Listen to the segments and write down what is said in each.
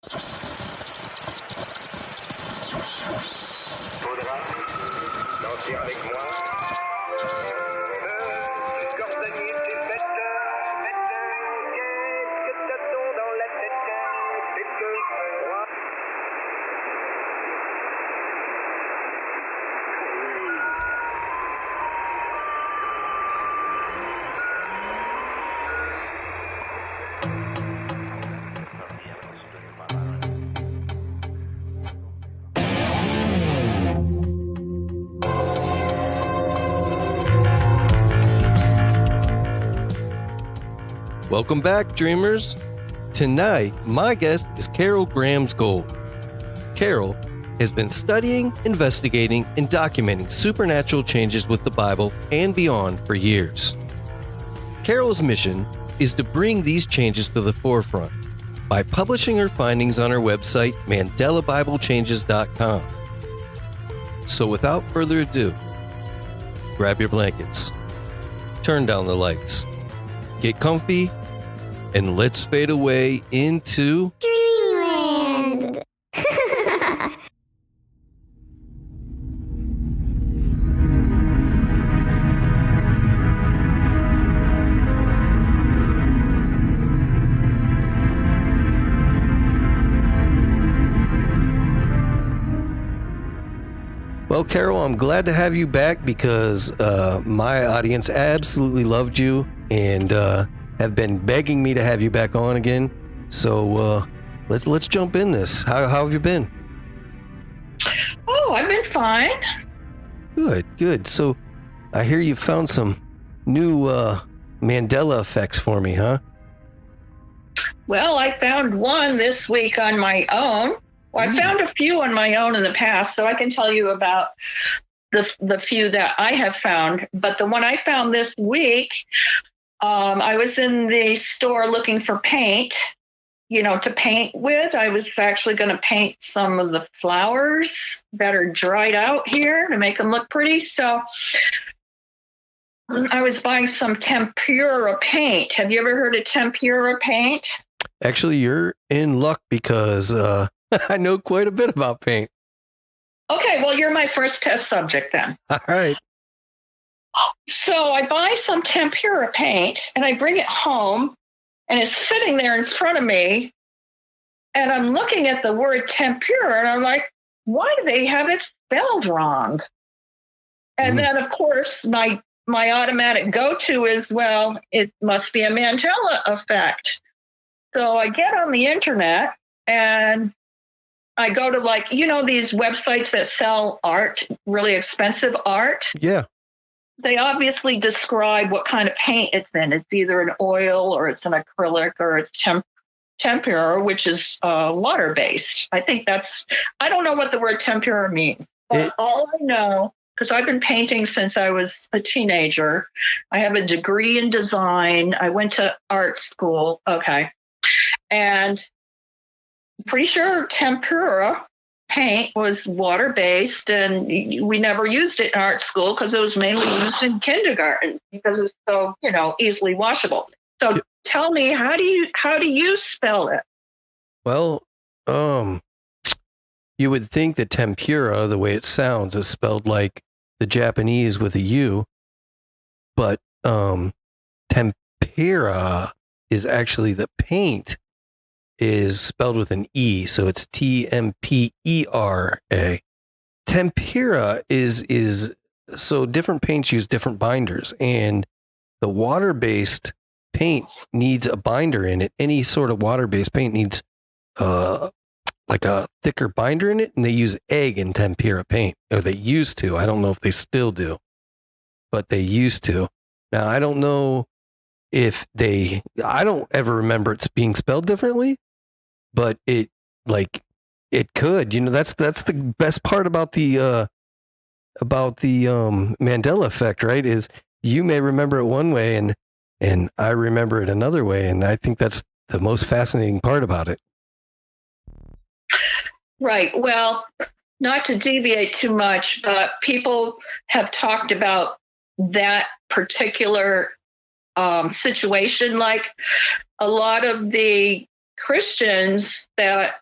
Faudra danser avec moi. Cordonnier, c'est bête, qu'est-ce que t'as-t-on dans la tête? C'est que moi. Welcome back, dreamers. Tonight, my guest is Carol Grams-Gold. Carol has been studying, investigating, and documenting supernatural changes with the Bible and beyond for years. Carol's mission is to bring these changes to the forefront by publishing her findings on her website, MandelaBibleChanges.com. So without further ado, grab your blankets, turn down the lights, get comfy, and let's fade away into Dreamland. Well, Carol, I'm glad to have you back because my audience absolutely loved you and have been begging me to have you back on again. So let's jump in this. How have you been? Oh, I've been fine. Good. So I hear you found some new Mandela effects for me, huh? Well, I found one this week on my own. Well, I found a few on my own in the past, so I can tell you about the few that I have found. But the one I found this week, I was in the store looking for paint, to paint with. I was actually going to paint some of the flowers that are dried out here to make them look pretty. So I was buying some tempera paint. Have you ever heard of tempera paint? Actually, you're in luck because I know quite a bit about paint. Okay, well, you're my first test subject then. All right. So I buy some tempera paint and I bring it home and it's sitting there in front of me. And I'm looking at the word tempura and I'm like, why do they have it spelled wrong? And then, of course, my automatic go-to is, well, it must be a Mandela effect. So I get on the internet and I go to these websites that sell art, really expensive art. Yeah. They obviously describe what kind of paint it's in. It's either an oil or it's an acrylic or it's tempera, which is water-based. I don't know what the word tempera means. But all I know, because I've been painting since I was a teenager, I have a degree in design. I went to art school. Okay. And I'm pretty sure tempera paint was water-based, and we never used it in art school because it was mainly used in kindergarten because it's so, easily washable. So tell me, how do you spell it? Well, you would think that tempura, the way it sounds, is spelled like the Japanese with a U, but tempera is actually the paint is spelled with an E, so it's Tempera. Tempera is so different paints use different binders, and the water-based paint needs a binder in it. Any sort of water-based paint needs like a thicker binder in it, and they use egg in tempera paint, or they used to. I don't know if they still do, but they used to. Now, I don't know if I don't ever remember it's being spelled differently, but it could, that's the best part about the Mandela effect, right? Is you may remember it one way and I remember it another way. And I think that's the most fascinating part about it. Right. Well, not to deviate too much, but people have talked about that particular situation. Like a lot of the Christians that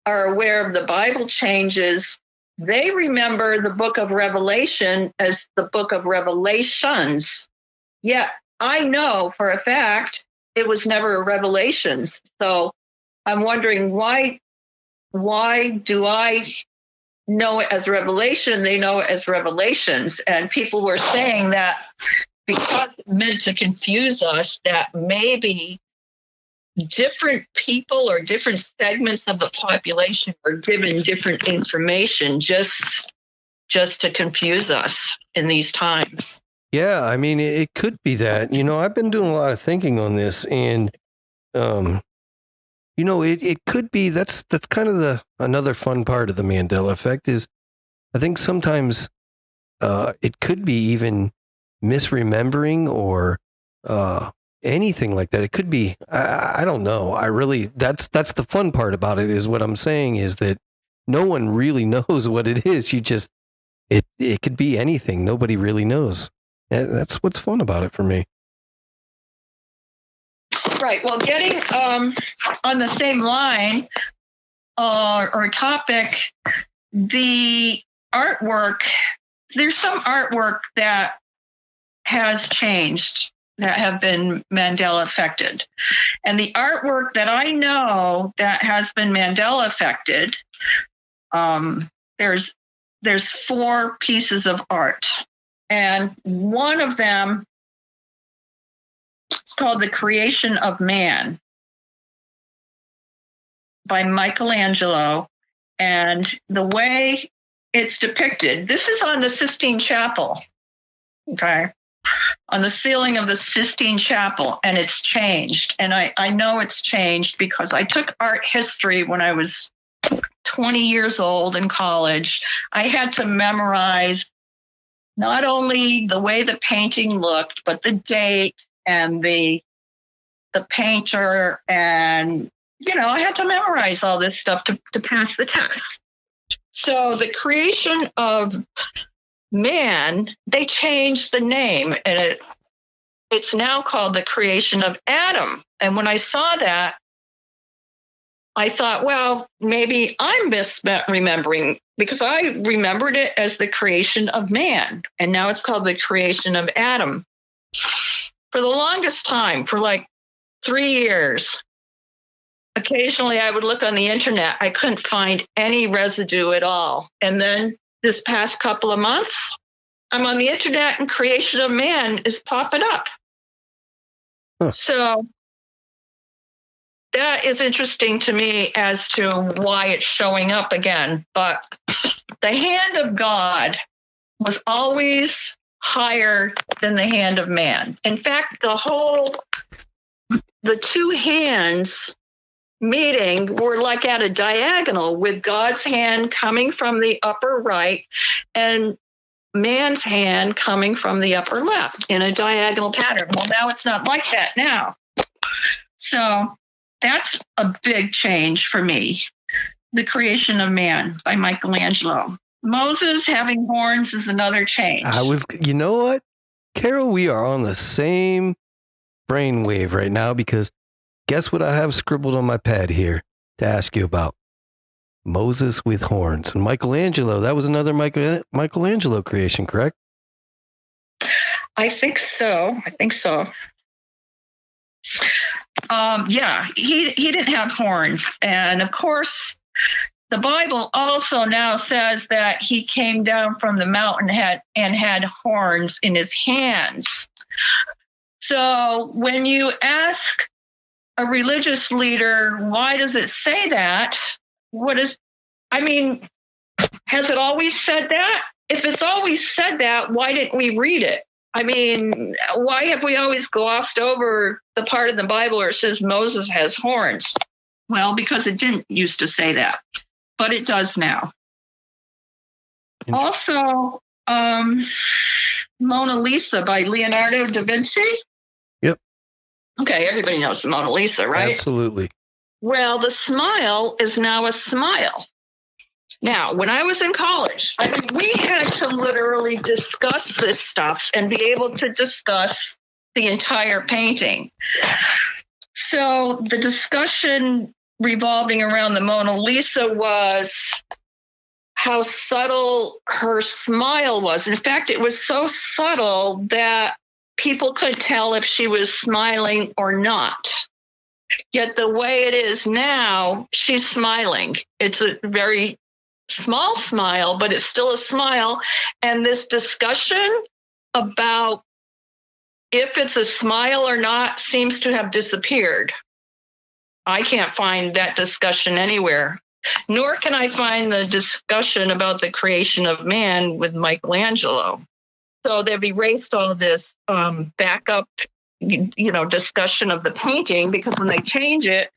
are aware of the Bible changes, they remember the book of Revelation as the book of Revelations. Yet I know for a fact it was never a revelation. So I'm wondering why do I know it as Revelation? They know it as Revelations. And people were saying that because it meant to confuse us, that maybe different people or different segments of the population were given different information just to confuse us in these times. Yeah, I mean, it could be that. I've been doing a lot of thinking on this, and it could be that's kind of another fun part of the Mandela Effect is I think sometimes it could be even misremembering or anything like that. It could be, I don't know. That's the fun part about it is what I'm saying is that no one really knows what it is. It could be anything. Nobody really knows. And that's what's fun about it for me. Right. Well, getting on the same line or topic, the artwork, there's some artwork that has changed, that have been Mandela affected. And the artwork that I know that has been Mandela affected, there's 4 pieces of art. And one of them is called The Creation of Man by Michelangelo. And the way it's depicted, this is on the Sistine Chapel, okay? On the ceiling of the Sistine Chapel, and it's changed. And I know it's changed because I took art history when I was 20 years old in college. I had to memorize not only the way the painting looked, but the date and the painter. And, I had to memorize all this stuff to pass the test. So the creation of man, they changed the name, and it's now called the creation of Adam. And when I saw that, I thought, well, maybe I'm misremembering because I remembered it as the creation of man, and now it's called the creation of Adam. For the longest time, for like 3 years, occasionally I would look on the internet. I couldn't find any residue at all. And then this past couple of months, I'm on the internet and creation of man is popping up. Huh. So that is interesting to me as to why it's showing up again. But the hand of God was always higher than the hand of man. In fact, the 2 hands meeting were like at a diagonal, with God's hand coming from the upper right and man's hand coming from the upper left in a diagonal pattern. Well, now it's not like that now. So that's a big change for me. The Creation of Man by Michelangelo. Moses having horns is another change. You know what, Carol, we are on the same brainwave right now, because guess what I have scribbled on my pad here to ask you about? Moses with horns. And Michelangelo, that was another Michelangelo creation, correct? I think so. Yeah, he didn't have horns. And of course, the Bible also now says that he came down from the mountain and had horns in his hands. So when you ask a religious leader, why does it say that? Has it always said that? If it's always said that, why didn't we read it? Why have we always glossed over the part of the Bible where it says Moses has horns? Well, because it didn't used to say that, but it does now. Also, Mona Lisa by Leonardo da Vinci. Yep. Okay, everybody knows the Mona Lisa, right? Absolutely. Well, the smile is now a smile. Now, when I was in college, we had to literally discuss this stuff and be able to discuss the entire painting. So the discussion revolving around the Mona Lisa was how subtle her smile was. In fact, it was so subtle that people could tell if she was smiling or not. Yet the way it is now, she's smiling. It's a very small smile, but it's still a smile. And this discussion about if it's a smile or not seems to have disappeared. I can't find that discussion anywhere. Nor can I find the discussion about the creation of man with Michelangelo. So they've erased all this backup, discussion of the painting, because when they change it,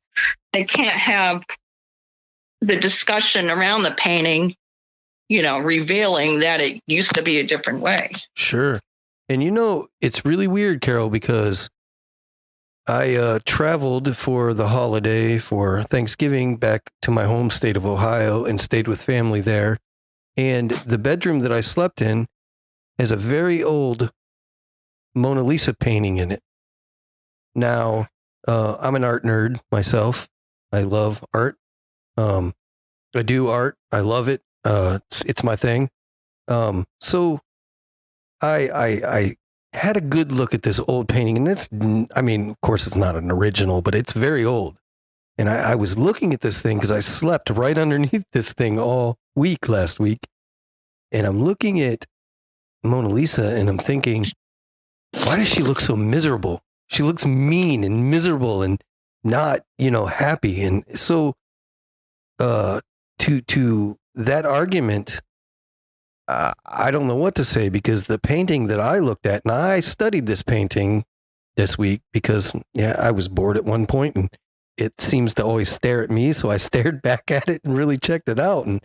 they can't have the discussion around the painting, revealing that it used to be a different way. Sure. And it's really weird, Carol, because I traveled for the holiday for Thanksgiving back to my home state of Ohio and stayed with family there. And the bedroom that I slept in has a very old Mona Lisa painting in it. Now, I'm an art nerd myself. I love art. I do art. I love it. It's my thing. So I had a good look at this old painting, and of course it's not an original, but it's very old. And I was looking at this thing because I slept right underneath this thing all week last week. And I'm looking at Mona Lisa and I'm thinking, why does she look so miserable? She looks mean and miserable and not, happy. And so, to that argument, I don't know what to say, because the painting that I looked at, and I studied this painting this week because, I was bored at one point and it seems to always stare at me. So I stared back at it and really checked it out. And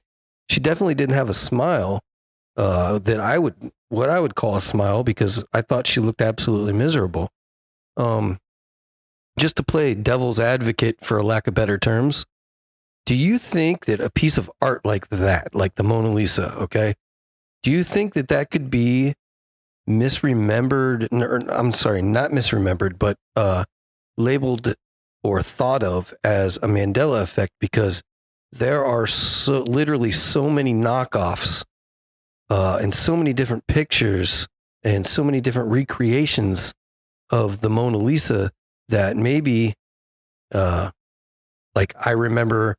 she definitely didn't have a smile that what I would call a smile, because I thought she looked absolutely miserable. Just to play devil's advocate, for lack of better terms, do you think that a piece of art like that, like the Mona Lisa, okay, do you think that could be misremembered? I'm sorry, not misremembered, but labeled or thought of as a Mandela effect, because there are literally so many knockoffs and so many different pictures and so many different recreations of the Mona Lisa that maybe, like, I remember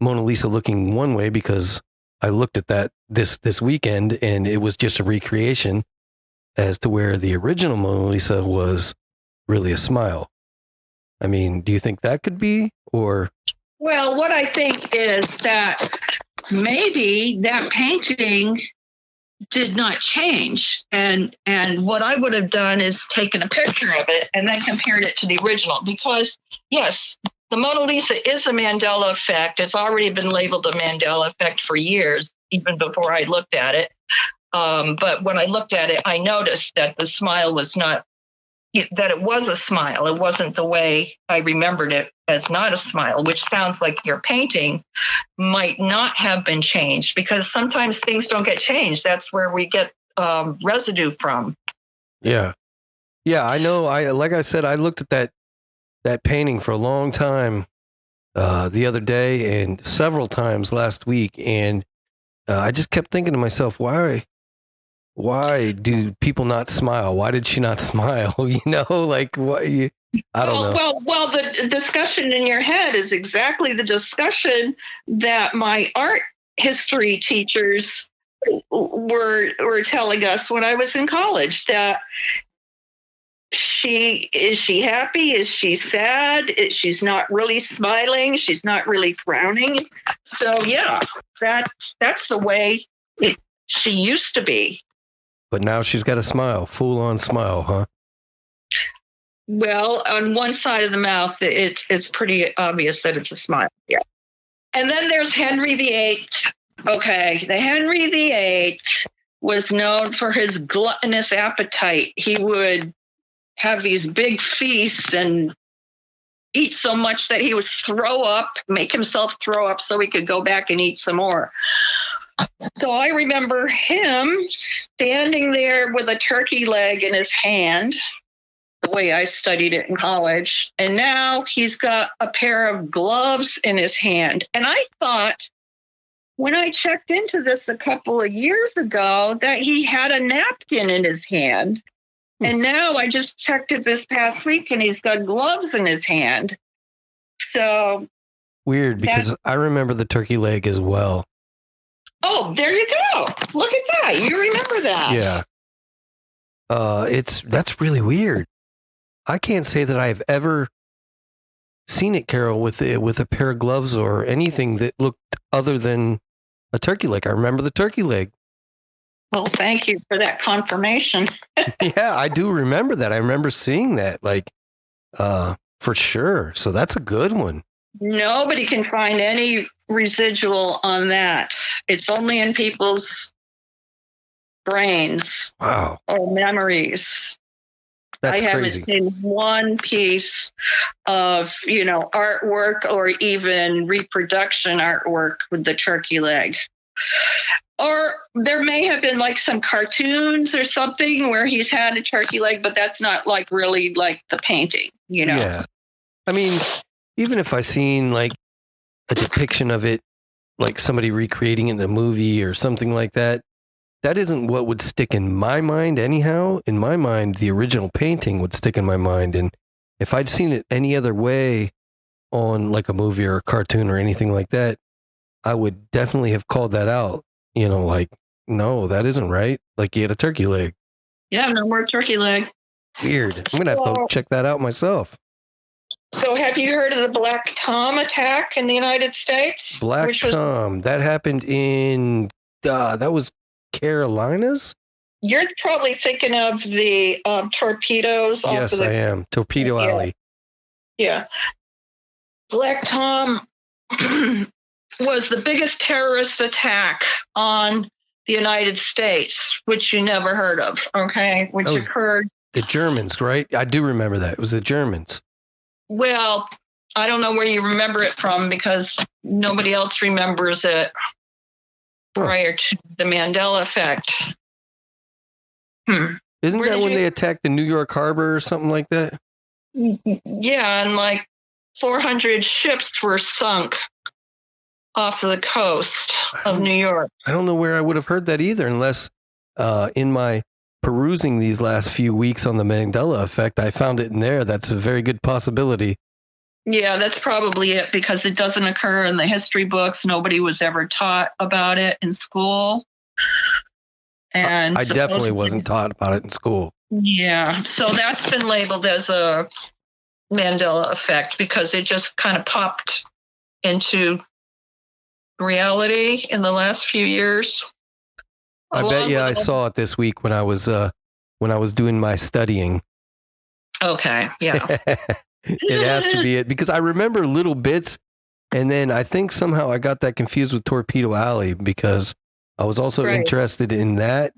Mona Lisa looking one way because I looked at that this weekend and it was just a recreation, as to where the original Mona Lisa was really a smile. I mean, do you think that could be, or? Well, what I think is that maybe that painting did not change. And what I would have done is taken a picture of it and then compared it to the original, because yes, the Mona Lisa is a Mandela effect. It's already been labeled a Mandela effect for years, even before I looked at it. But when I looked at it, I noticed that the smile was not, that it was a smile. It wasn't the way I remembered it, as not a smile, which sounds like your painting might not have been changed, because sometimes things don't get changed. That's where we get residue from. Yeah. Yeah, I know. Like I said, I looked at that painting for a long time the other day and several times last week. And I just kept thinking to myself, why do people not smile? Why did she not smile? Like, what? I don't know. Well, the discussion in your head is exactly the discussion that my art history teachers were telling us when I was in college, that is she happy? Is she sad? She's not really smiling. She's not really frowning. So yeah, that's the way she used to be. But now she's got a smile, full on smile, huh? Well, on one side of the mouth, it's pretty obvious that it's a smile. Yeah. And then there's Henry VIII. Okay, the Henry VIII was known for his gluttonous appetite. He would have these big feasts and eat so much that he would make himself throw up so he could go back and eat some more. So I remember him standing there with a turkey leg in his hand, the way I studied it in college. And now he's got a pair of gloves in his hand. And I thought, when I checked into this a couple of years ago, that he had a napkin in his hand. And now I just checked it this past week and he's got gloves in his hand. So weird, because I remember the turkey leg as well. Oh, there you go. Look at that. You remember that. Yeah. That's really weird. I can't say that I've ever seen it, Carol, with a pair of gloves or anything that looked other than a turkey leg. I remember the turkey leg. Well, thank you for that confirmation. Yeah, I do remember that. I remember seeing that, for sure. So that's a good one. Nobody can find any residual on that. It's only in people's brains. Wow. Or memories. That's I crazy. haven't seen one piece of, artwork or even reproduction artwork with the turkey leg. Or there may have been some cartoons or something where he's had a turkey leg, but that's not really the painting, Yeah. I mean, even if I seen a depiction of it, like somebody recreating it in a movie or something like that, that isn't what would stick in my mind anyhow. In my mind, the original painting would stick in my mind. And if I'd seen it any other way on a movie or a cartoon or anything like that, I would definitely have called that out. No, that isn't right. He had a turkey leg. Yeah, no more turkey leg. Weird. I'm going to have to check that out myself. So have you heard of the Black Tom attack in the United States? Black Tom. That happened in, that was Carolinas? You're probably thinking of the torpedoes. Yes, I am. Torpedo Alley. Yeah. Black Tom was the biggest terrorist attack on the United States, which you never heard of, okay? Which occurred. The Germans, right? I do remember that. It was the Germans. Well, I don't know where you remember it from because nobody else remembers it prior to the Mandela Effect. Isn't that when they attacked the New York harbor or something like that? Yeah, and 400 ships were sunk off of the coast of New York. I don't know where I would have heard that either, unless in my perusing these last few weeks on the Mandela Effect, I found it in there. That's a very good possibility. Yeah, that's probably it, because it doesn't occur in the history books. Nobody was ever taught about it in school. And I definitely wasn't taught about it in school. Yeah, so that's been labeled as a Mandela Effect because it just kind of popped into reality in the last few years. I bet you I saw it this week when I was doing my studying. Okay, yeah. It has to be it, because I remember little bits, and then I think somehow I got that confused with Torpedo Alley because I was also interested in that,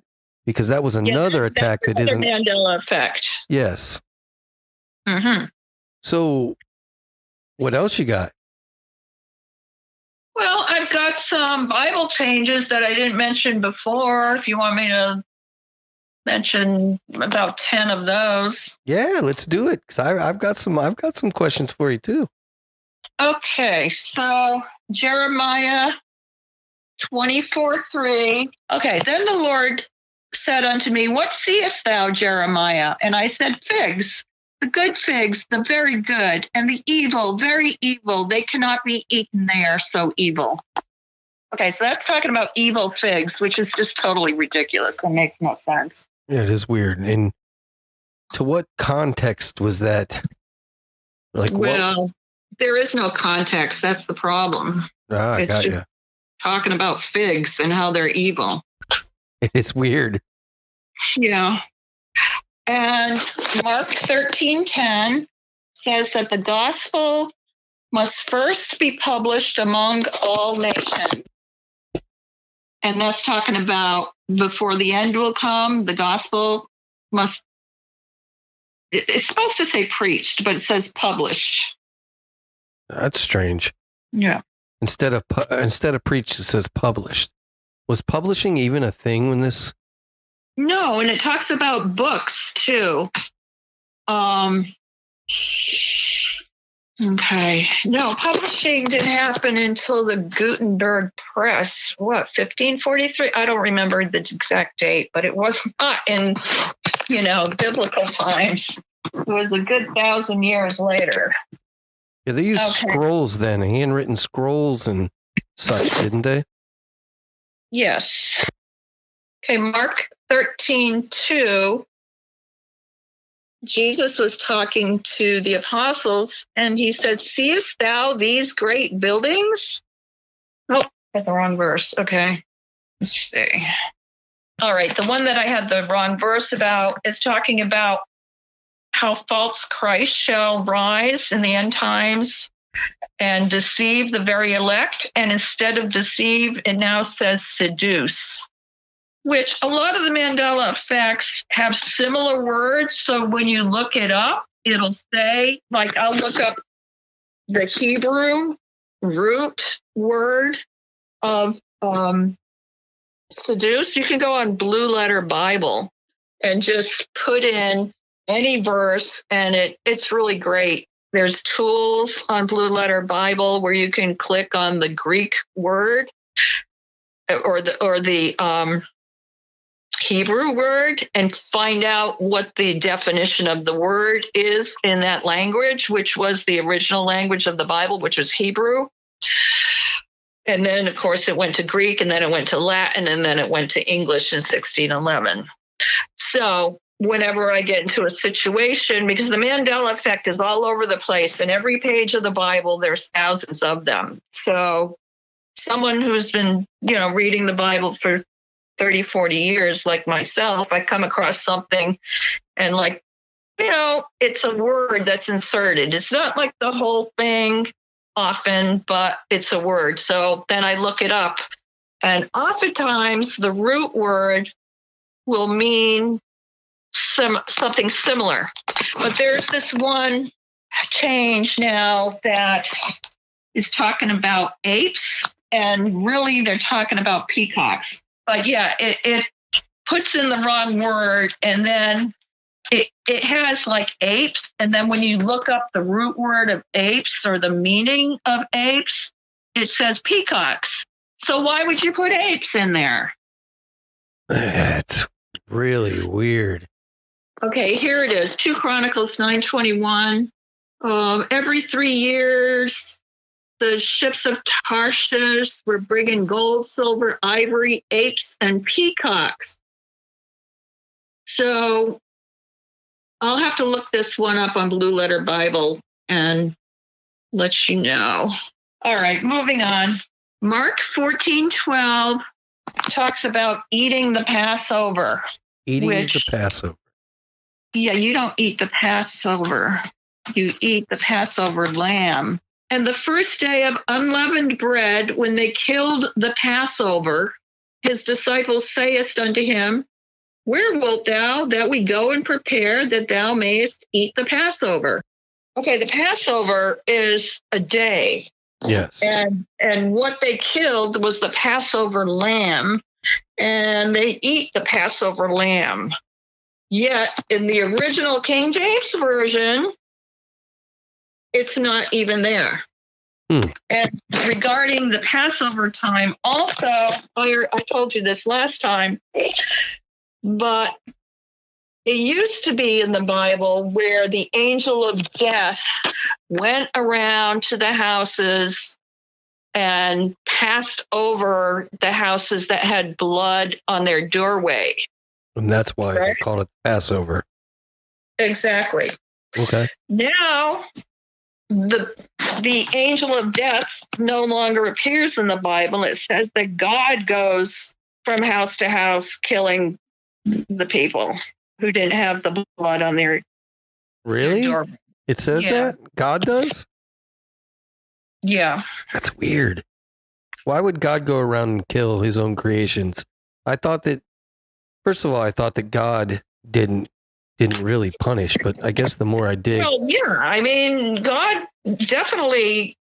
because that was another attack that isn't Mandela Effect. Yes. Mm-hmm. So, what else you got? Well, I've got some Bible changes that I didn't mention before. If you want me to mention about 10 of those. Yeah, let's do it. Cause I've got some questions for you too. Okay, so Jeremiah 24:3. Okay, then the Lord said unto me, what seest thou, Jeremiah? And I said, figs, the good figs, the very good, and the evil, very evil. They cannot be eaten. They are so evil. Okay, so that's talking about evil figs, which is just totally ridiculous. That makes no sense. Yeah, it is weird. And to what context was that? There is no context. That's the problem. I got you. Talking about figs and how they're evil. It's weird. Yeah. And Mark 13:10 says that the gospel must first be published among all nations. And that's talking about before the end will come, the gospel must, it's supposed to say preached, but it says published. That's strange. Yeah. Instead of preached, it says published. Was publishing even a thing when this? No, and it talks about books too. Okay. No, publishing didn't happen until the Gutenberg press. What, 1543? I don't remember the exact date, but it was not in, biblical times. It was a good 1,000 years later. Yeah, they used scrolls then, handwritten scrolls and such, didn't they? Yes. Okay, Mark 13:2. Jesus was talking to the apostles, and he said, "Seest thou these great buildings?" Oh, got the wrong verse. Okay, let's see. All right, the one that I had the wrong verse about is talking about how false Christ shall rise in the end times and deceive the very elect. And instead of deceive, it now says seduce, which a lot of the Mandela effects have similar words. So when you look it up, it'll say, like, I'll look up the Hebrew root word of seduce. You can go on Blue Letter Bible and just put in any verse, and it's really great. There's tools on Blue Letter Bible where you can click on the Greek word or the Hebrew word and find out what the definition of the word is in that language, which was the original language of the Bible, which was Hebrew. And then, of course, it went to Greek, and then it went to Latin, and then it went to English in 1611. So whenever I get into a situation, because the Mandela effect is all over the place, and every page of the Bible, there's thousands of them. So someone who's been, reading the Bible for 30, 40 years, like myself, I come across something and it's a word that's inserted. It's not like the whole thing often, but it's a word. So then I look it up, and oftentimes the root word will mean something similar. But there's this one change now that is talking about apes, and really they're talking about peacocks. But yeah, it puts in the wrong word, and then it has like apes. And then when you look up the root word of apes or the meaning of apes, it says peacocks. So why would you put apes in there? It's really weird. Okay, here it is. 2 Chronicles 9:21. Every 3 years, the ships of Tarshish were bringing gold, silver, ivory, apes, and peacocks. So I'll have to look this one up on Blue Letter Bible and let you know. All right, moving on. Mark 14:12 talks about eating the Passover. Eating the Passover. Yeah, you don't eat the Passover. You eat the Passover lamb. And the first day of unleavened bread, when they killed the Passover, his disciples saith unto him, Where wilt thou that we go and prepare that thou mayest eat the Passover? Okay, the Passover is a day. Yes. And what they killed was the Passover lamb, and they eat the Passover lamb. Yet in the original King James Version, it's not even there. And regarding the Passover time, also, I told you this last time, but it used to be in the Bible where the angel of death went around to the houses and passed over the houses that had blood on their doorway. And that's why they called it Passover. Exactly. Okay. Now, the angel of death no longer appears in the Bible. It says that God goes from house to house killing the people who didn't have the blood on their Really? Their door. It says that? God does? Yeah. That's weird. Why would God go around and kill his own creations? First of all, I thought that God didn't really punish, but I guess the more I dig. Well, yeah. I mean, God definitely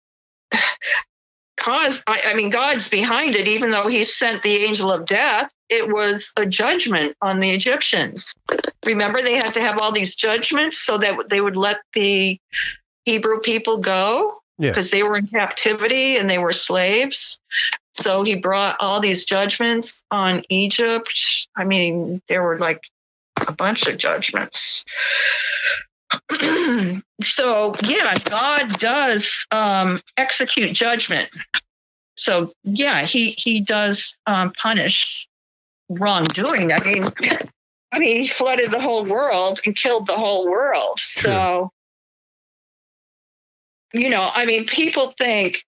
caused, God's behind it, even though he sent the angel of death. it was a judgment on the Egyptians. Remember, they had to have all these judgments so that they would let the Hebrew people go because they were in captivity and they were slaves. So he brought all these judgments on Egypt. I mean, there were like a bunch of judgments. So, yeah, God does execute judgment. So, yeah, he does punish wrongdoing. I mean, he flooded the whole world and killed the whole world. So, people think,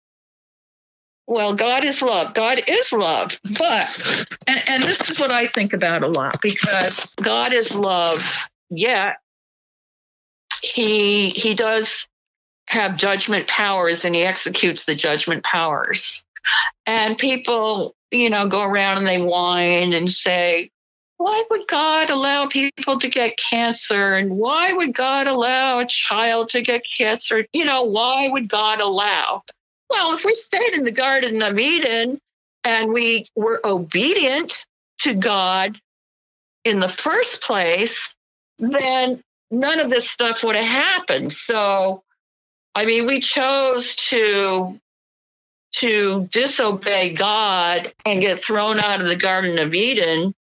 well, God is love. God is love. But, and this is what I think about a lot, because God is love, yet he does have judgment powers, and he executes the judgment powers. And people, go around and they whine and say, why would God allow people to get cancer? And why would God allow a child to get cancer? Why would God allow? Well, if we stayed in the Garden of Eden and we were obedient to God in the first place, then none of this stuff would have happened. So, we chose to disobey God and get thrown out of the Garden of Eden.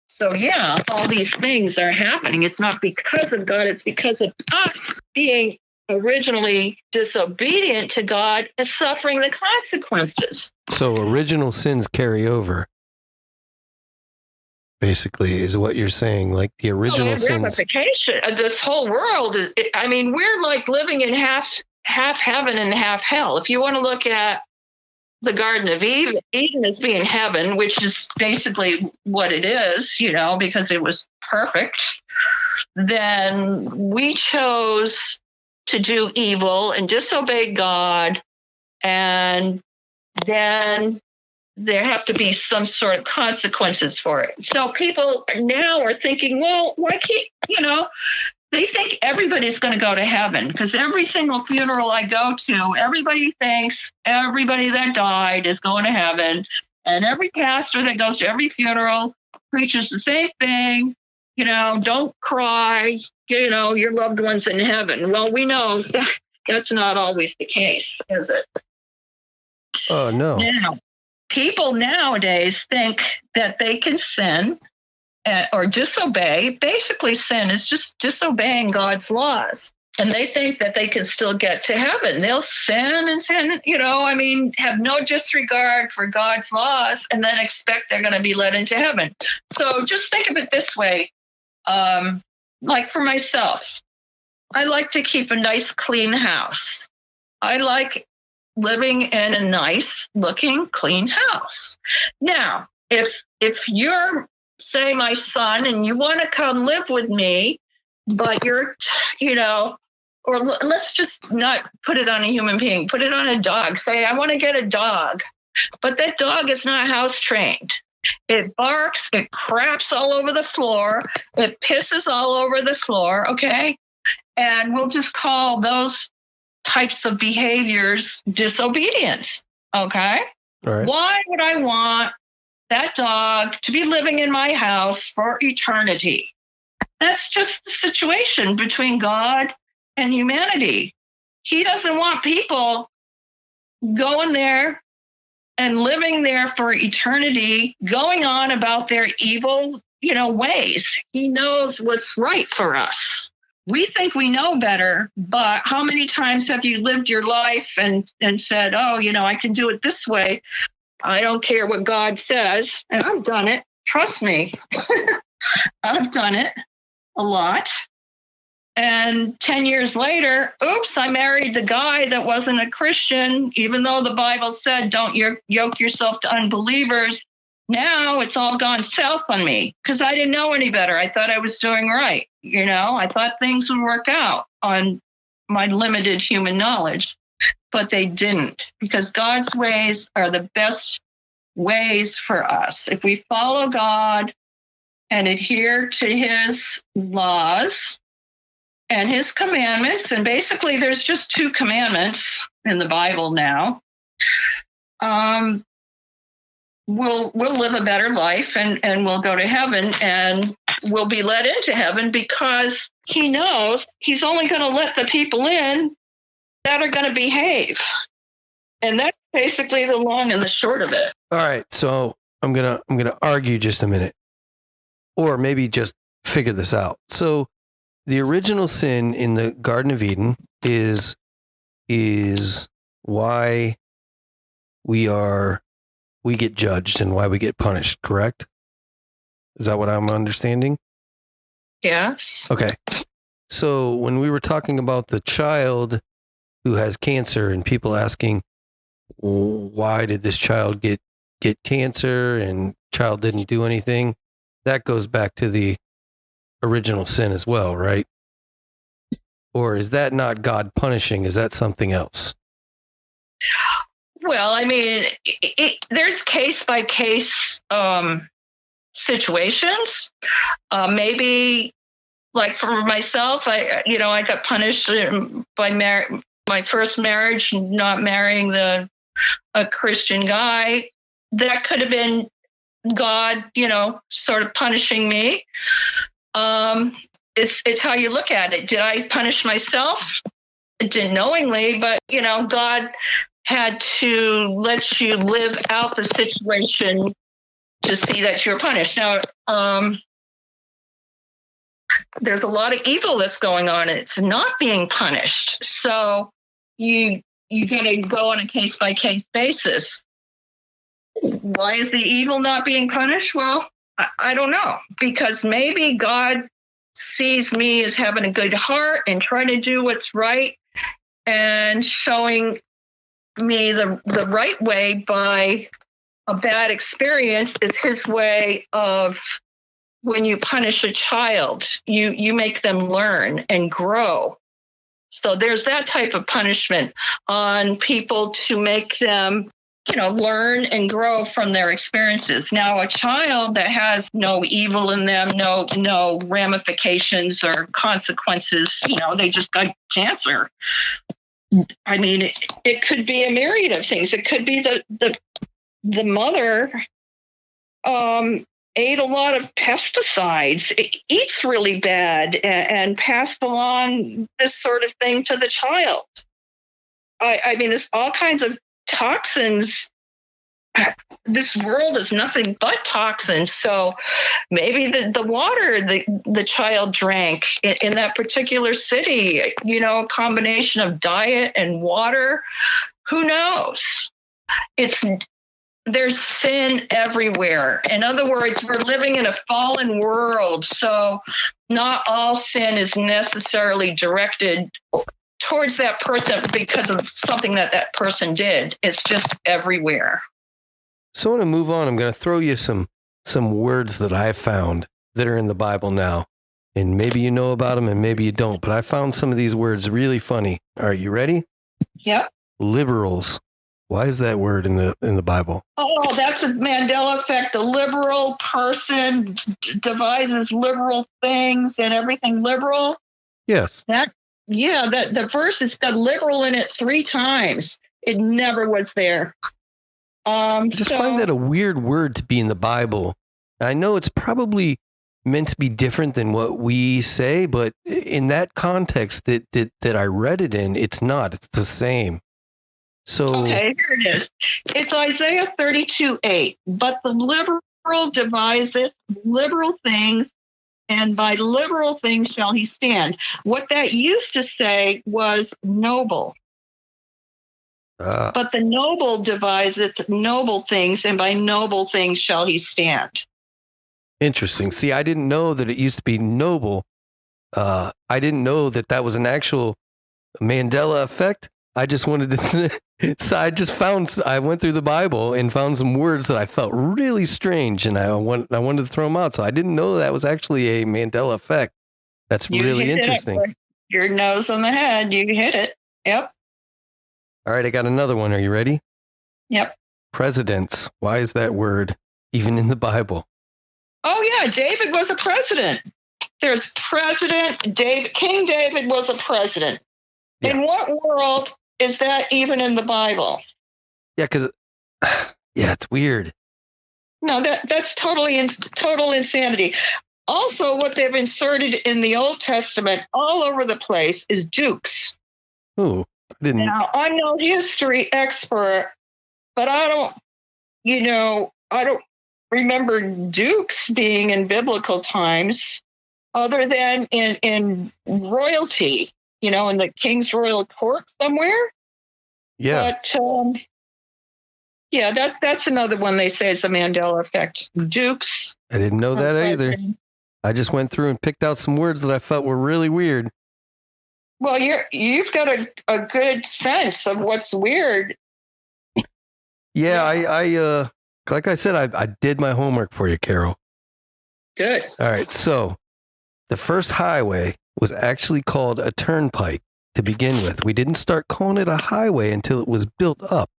So, yeah, all these things are happening. It's not because of God. It's because of us being originally disobedient to God and suffering the consequences. So original sins carry over, basically, is what you're saying. Like the original sins. Ramification. This whole world is, we're like living in half heaven and half hell. If you want to look at the Garden of Eden as being heaven, which is basically what it is, because it was perfect, then we chose to do evil and disobey God, and then there have to be some sort of consequences for it. So people now are thinking, well, why can't, they think everybody's going to go to heaven, because every single funeral I go to, everybody thinks everybody that died is going to heaven. And every pastor that goes to every funeral preaches the same thing, don't cry, your loved one's in heaven. Well, we know that's not always the case, is it? Oh, no. Now, people nowadays think that they can sin or disobey. Basically, sin is just disobeying God's laws. And they think that they can still get to heaven. They'll sin and sin, have no disregard for God's laws, and then expect they're going to be led into heaven. So just think of it this way. Like for myself, I like to keep a nice, clean house. I like living in a nice looking, clean house. Now, if you're, say, my son, and you want to come live with me, but you're, or let's just not put it on a human being, put it on a dog. Say, I want to get a dog, but that dog is not house trained. It barks, it craps all over the floor, it pisses all over the floor, okay? And we'll just call those types of behaviors disobedience, okay? All right. Why would I want that dog to be living in my house for eternity? That's just the situation between God and humanity. He doesn't want people going there and living there for eternity, going on about their evil, ways. He knows what's right for us. We think we know better, but how many times have you lived your life and said, oh, I can do it this way. I don't care what God says. And I've done it. Trust me. I've done it a lot. And 10 years later, oops, I married the guy that wasn't a Christian, even though the Bible said don't yoke yourself to unbelievers. Now it's all gone south on me because I didn't know any better. I thought I was doing right. I thought things would work out on my limited human knowledge, but they didn't, because God's ways are the best ways for us. If we follow God and adhere to his laws and his commandments, and basically there's just 2 commandments in the Bible now, we'll live a better life and we'll go to heaven and we'll be let into heaven because he knows he's only going to let the people in that are going to behave. And that's basically the long and the short of it. All right. So I'm going to argue just a minute, or maybe just figure this out. So the original sin in the Garden of Eden is why we get judged and why we get punished, correct? Is that what I'm understanding? Yes. Okay. So when we were talking about the child who has cancer and people asking, why did this child get cancer and child didn't do anything, that goes back to the original sin as well, right? Or is that not God punishing? Is that something else? Well, I mean, there's case by case situations. Maybe, like for myself, I got punished by my first marriage, not marrying a Christian guy. That could have been God, sort of punishing me. It's how you look at it. Did I punish myself? I didn't knowingly, but God had to let you live out the situation to see that you're punished. Now, there's a lot of evil that's going on, and it's not being punished. So you got to go on a case by case basis. Why is the evil not being punished? Well, I don't know, because maybe God sees me as having a good heart and trying to do what's right and showing me the right way by a bad experience is his way of, when you punish a child, you make them learn and grow. So there's that type of punishment on people to make them, learn and grow from their experiences. Now, a child that has no evil in them, no ramifications or consequences, they just got cancer. I mean, it could be a myriad of things. It could be the mother ate a lot of pesticides, it eats really bad, and passed along this sort of thing to the child. I mean, there's all kinds of toxins. This world is nothing but toxins. So maybe the water the child drank in that particular city, a combination of diet and water, who knows? There's sin everywhere. In other words, we're living in a fallen world. So not all sin is necessarily directed towards that person because of something that person did. It's just everywhere. So I want to move on. I'm going to throw you some words that I found that are in the Bible now. And maybe you know about them and maybe you don't. But I found some of these words really funny. All right, you ready? Yep. Liberals. Why is that word in the Bible? Oh, that's a Mandela Effect. A liberal person devises liberal things and everything liberal. Yes. The verse has got liberal in it 3 times. It never was there. I just find that a weird word to be in the Bible. I know it's probably meant to be different than what we say, but in that context that I read it in, it's not. It's the same. So okay, here it is. It's Isaiah 32:8. But the liberal deviseth liberal things, and by liberal things shall he stand. What that used to say was noble. But the noble deviseth noble things, and by noble things shall he stand. Interesting. See, I didn't know that it used to be noble. I didn't know that was an actual Mandela effect. I just wanted to. So I went through the Bible and found some words that I felt really strange, and I wanted to throw them out. So I didn't know that was actually a Mandela effect. That's really interesting. Your nose on the head. You hit it. Yep. All right, I got another one. Are you ready? Yep. Presidents. Why is that word even in the Bible? Oh, yeah. David was a president. There's President David. King David was a president. Yeah. In what world is that even in the Bible? Yeah, because, it's weird. No, that's total insanity. Also, what they've inserted in the Old Testament all over the place is dukes. Oh, I didn't. Now, I'm no history expert, but I don't remember dukes being in biblical times other than in royalty, in the king's royal court somewhere. Yeah. But that's another one they say is a Mandela effect. Dukes. I didn't know that either. I just went through and picked out some words that I felt were really weird. Well, you've got a good sense of what's weird. Yeah, I like I said, I did my homework for you, Carol. Good. All right, so the first highway was actually called a turnpike to begin with. We didn't start calling it a highway until it was built up,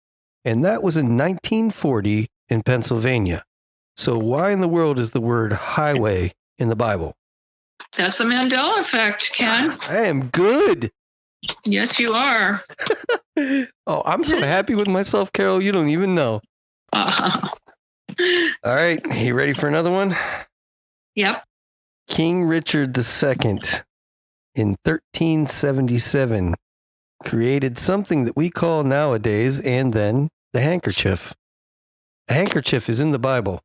and that was in 1940 in Pennsylvania. So why in the world is the word highway in the Bible? That's a Mandela effect, Ken. I am good. Yes, you are. Oh, I'm so happy with myself, Carol. You don't even know. All right. You ready for another one? Yep. King Richard II in 1377 created something that we call nowadays and then the handkerchief. A handkerchief is in the Bible.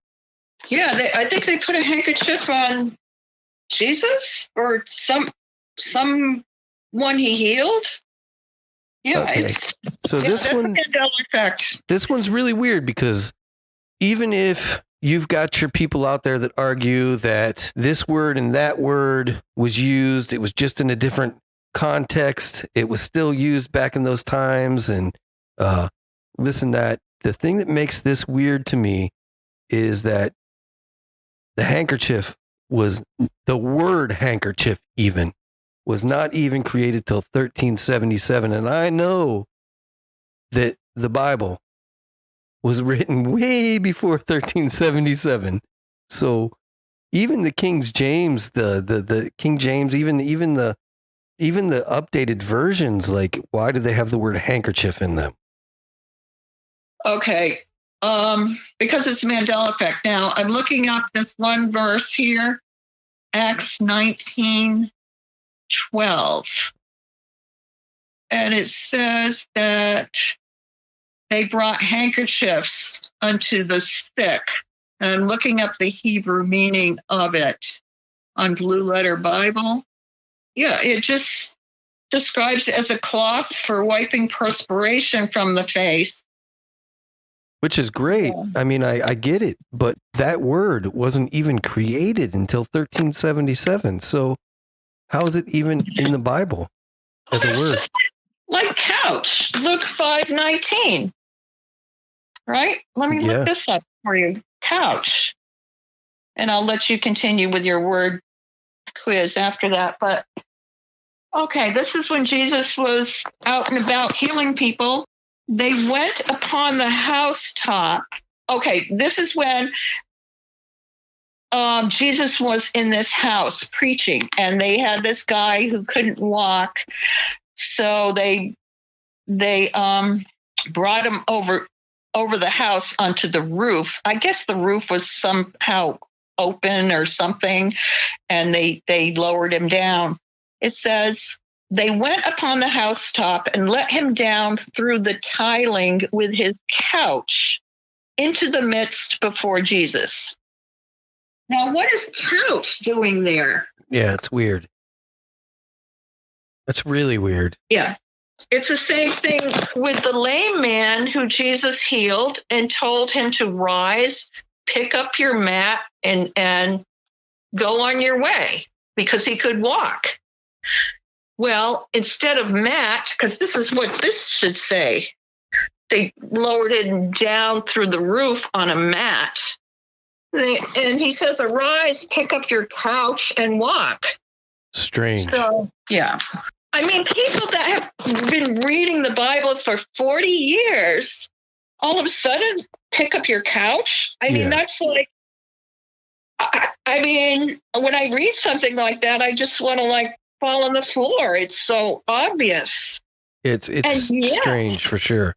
Yeah, I think they put a handkerchief on Jesus or someone he healed. Yeah, okay. So this one, Mandela effect. This one's really weird because even if you've got your people out there that argue that this word and that word was used, it was just in a different context, it was still used back in those times, and listen, that the thing that makes this weird to me is that the handkerchief was, the word handkerchief even, was not even created till 1377. And I know that the Bible was written way before 1377. So even the King James, the King James, even the updated versions, like, why do they have the word handkerchief in them? Okay. Because it's Mandela effect. Now I'm looking up this one verse here, Acts 19:12. And it says that they brought handkerchiefs unto the sick. And I'm looking up the Hebrew meaning of it on Blue Letter Bible. Yeah, it just describes it as a cloth for wiping perspiration from the face. Which is great. Yeah. I mean, I get it, but that word wasn't even created until 1377. So how is it even in the Bible as a word? Like couch, Luke 5:19. Right? Let me look this up for you. Couch. And I'll let you continue with your word quiz after that. But okay, this is when Jesus was out and about healing people. They went upon the housetop. Okay, this is when Jesus was in this house preaching, and they had this guy who couldn't walk. So they brought him over the house onto the roof. I guess the roof was somehow open or something, and they lowered him down. It says, they went upon the housetop and let him down through the tiling with his couch into the midst before Jesus. Now, what is couch doing there? Yeah, it's weird. That's really weird. Yeah. It's the same thing with the lame man who Jesus healed and told him to rise, pick up your mat, and go on your way because he could walk. Well, instead of mat, because this is what this should say, they lowered him down through the roof on a mat. And he says, arise, pick up your couch, and walk. Strange. So, yeah. I mean, people that have been reading the Bible for 40 years, all of a sudden pick up your couch. I mean, that's like, I mean, when I read something like that, I just want to fall on the floor. It's so obvious. It's strange for sure.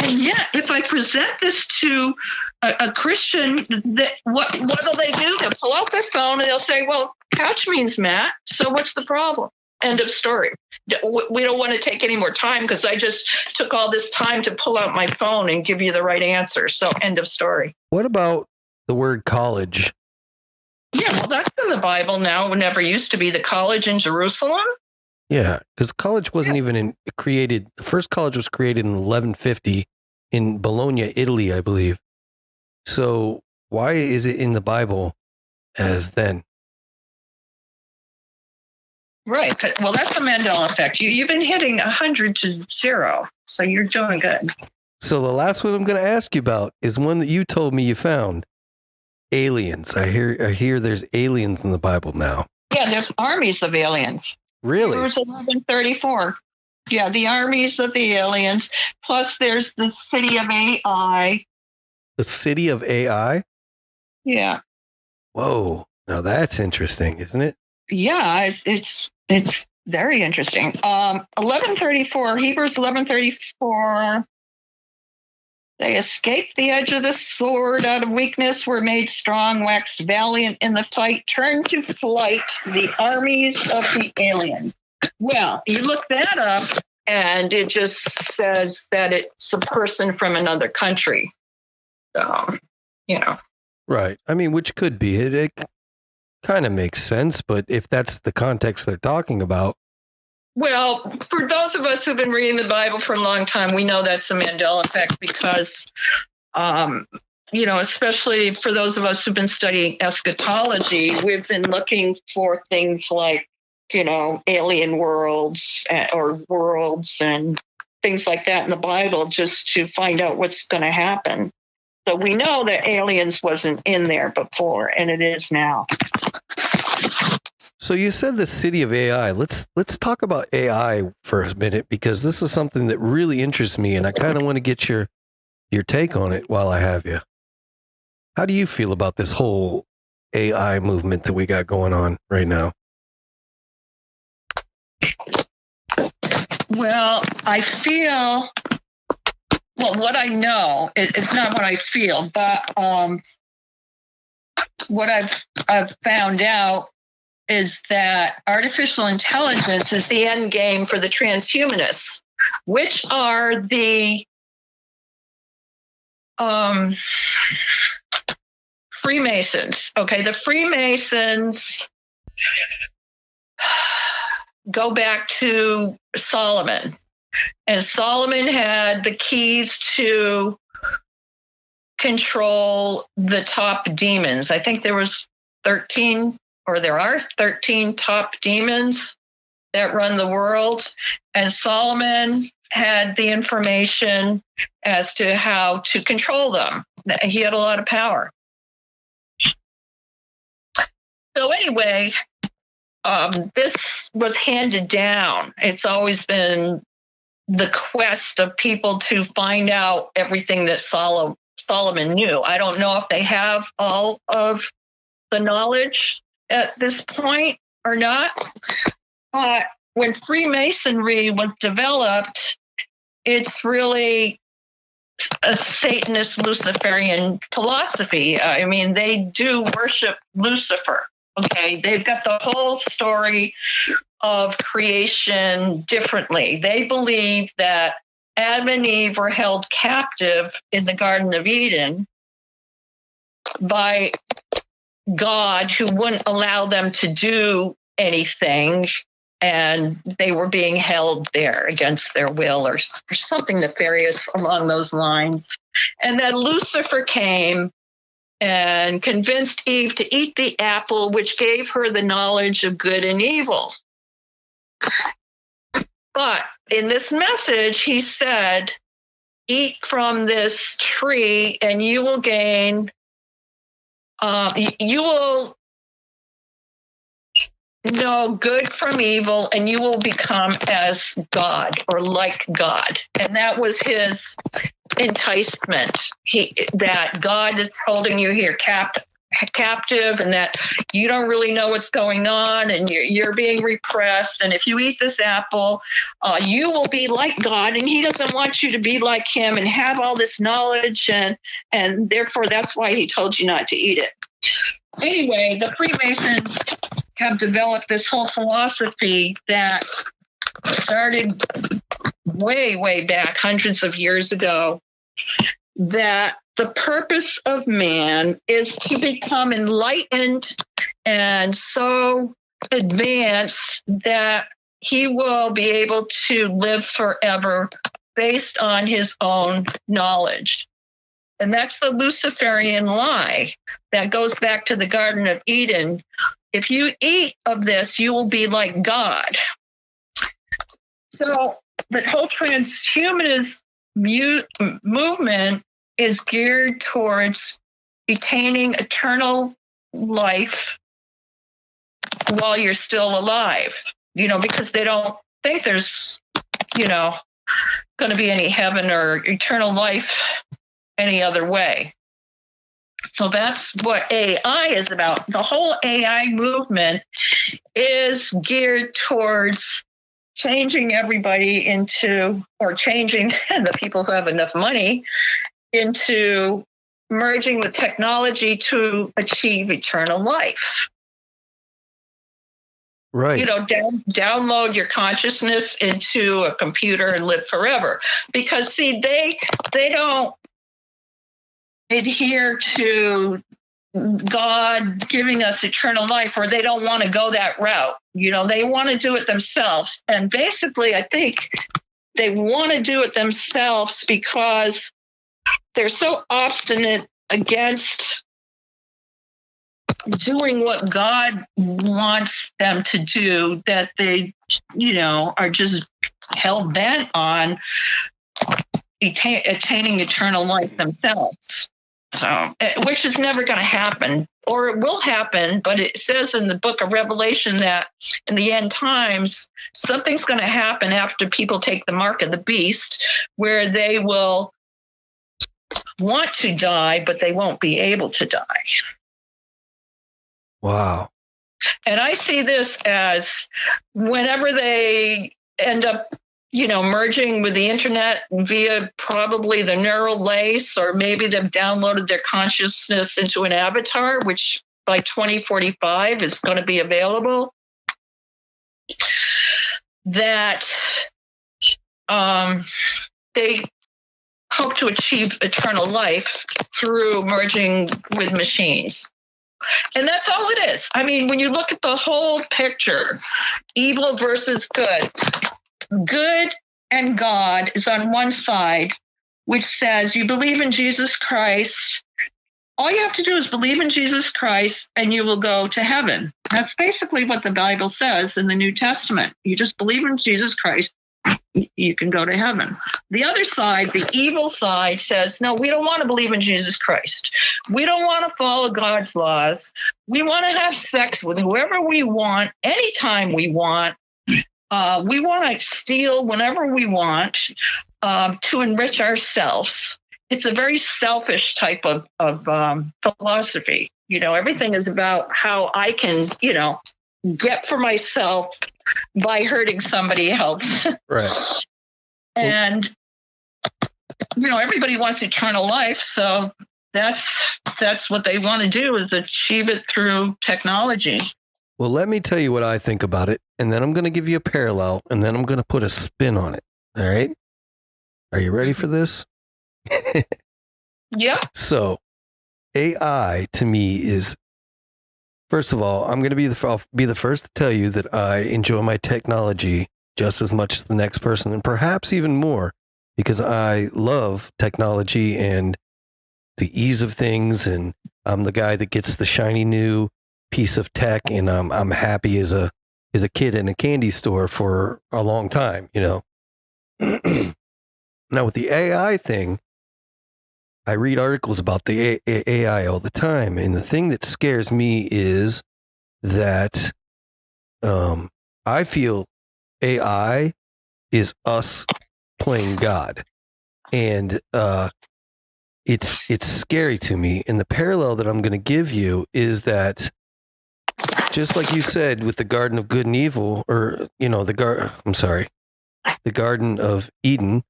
And yet, if I present this to a Christian, what will they do? They'll pull out their phone and they'll say, well, couch means mat, so what's the problem? End of story. We don't want to take any more time because I just took all this time to pull out my phone and give you the right answer. So end of story. What about the word college? Yeah, well, that's in the Bible now. It never used to be. The college in Jerusalem. Yeah, because college wasn't even created. The first college was created in 1150 in Bologna, Italy, I believe. So why is it in the Bible as then? Right. Well, that's the Mandela Effect. You've been hitting 100 to 0, so you're doing good. So the last one I'm going to ask you about is one that you told me you found. Aliens. I hear there's aliens in the Bible now. Yeah, there's armies of aliens. Really? There's 1134. Yeah, the armies of the aliens. Plus, there's the city of AI. The city of AI? Yeah. Whoa. Now that's interesting, isn't it? Yeah, it's very interesting. 1134, Hebrews 11:34. They escaped the edge of the sword out of weakness, were made strong, waxed valiant in the fight, turned to flight the armies of the aliens. Well, you look that up and it just says that it's a person from another country. So, Right. I mean, which could be it. It kind of makes sense, but if that's the context they're talking about. Well, for those of us who've been reading the Bible for a long time, we know that's a Mandela Effect because, especially for those of us who've been studying eschatology, we've been looking for things like, alien worlds or worlds and things like that in the Bible just to find out what's going to happen. So we know that aliens wasn't in there before, and it is now. So you said the city of AI. Let's talk about AI for a minute because this is something that really interests me, and I kind of want to get your take on it while I have you. How do you feel about this whole AI movement that we got going on right now? Well, I feel. Well, what I know, it's not what I feel, but what I've found out is that artificial intelligence is the end game for the transhumanists, which are the Freemasons. Okay, the Freemasons go back to Solomon. And Solomon had the keys to control the top demons. I think there was 13, or there are 13 top demons that run the world. And Solomon had the information as to how to control them. He had a lot of power. So anyway, this was handed down. It's always been the quest of people to find out everything that Solomon knew. I don't know if they have all of the knowledge at this point or not. But when Freemasonry was developed, it's really a Satanist Luciferian philosophy. I mean, they do worship Lucifer. Okay, they've got the whole story of creation differently. They believe that Adam and Eve were held captive in the Garden of Eden by God, who wouldn't allow them to do anything, and they were being held there against their will or something nefarious along those lines. And then Lucifer came and convinced Eve to eat the apple, which gave her the knowledge of good and evil. But in this message, he said, eat from this tree and you will gain, you will know good from evil and you will become as God or like God. And that was his enticement, that God is holding you here captive and that you don't really know what's going on and you're being repressed. And if you eat this apple, you will be like God. And he doesn't want you to be like him and have all this knowledge. And therefore, that's why he told you not to eat it. Anyway, the Freemasons have developed this whole philosophy that started way, way back, hundreds of years ago, that the purpose of man is to become enlightened and so advanced that he will be able to live forever based on his own knowledge. And that's the Luciferian lie that goes back to the Garden of Eden. If you eat of this, you will be like God. So the whole transhumanist movement is geared towards attaining eternal life while you're still alive, because they don't think there's, going to be any heaven or eternal life any other way. So that's what AI is about. The whole AI movement is geared towards changing everybody changing the people who have enough money into merging with technology to achieve eternal life. Right. Download your consciousness into a computer and live forever. Because see, they don't adhere to God giving us eternal life, or they don't want to go that route. They want to do it themselves. And basically, I think they want to do it themselves because they're so obstinate against doing what God wants them to do that they, are just hell bent on attaining eternal life themselves. So, which is never going to happen, or it will happen, but it says in the book of Revelation that in the end times, something's going to happen after people take the mark of the beast, where they will want to die, but they won't be able to die. Wow. And I see this as whenever they end up merging with the internet via probably the neural lace, or maybe they've downloaded their consciousness into an avatar, which by 2045 is going to be available, that they hope to achieve eternal life through merging with machines. And that's all it is. I mean, when you look at the whole picture, evil versus good and God is on one side, which says you believe in Jesus Christ. All you have to do is believe in Jesus Christ and you will go to heaven. That's basically what the Bible says in the New Testament. You just believe in Jesus Christ, you can go to heaven. The other side, the evil side, says, no, we don't want to believe in Jesus Christ. We don't want to follow God's laws. We want to have sex with whoever we want, anytime we want. We want to steal whenever we want to enrich ourselves. It's a very selfish type of philosophy. Everything is about how I can, get for myself by hurting somebody else. Right. And, everybody wants eternal life. So that's what they want to do, is achieve it through technology. Well, let me tell you what I think about it, and then I'm going to give you a parallel, and then I'm going to put a spin on it. All right? Are you ready for this? Yeah. So, AI to me is, first of all, I'm going to I'll be the first to tell you that I enjoy my technology just as much as the next person, and perhaps even more, because I love technology and the ease of things, and I'm the guy that gets the shiny new piece of tech, and I'm happy as a kid in a candy store for a long time, Now with the AI thing, I read articles about the AI all the time, and the thing that scares me is that I feel AI is us playing God, and it's scary to me. And the parallel that I'm going to give you is that, just like you said with the Garden of Good and Evil, or the Garden of Eden,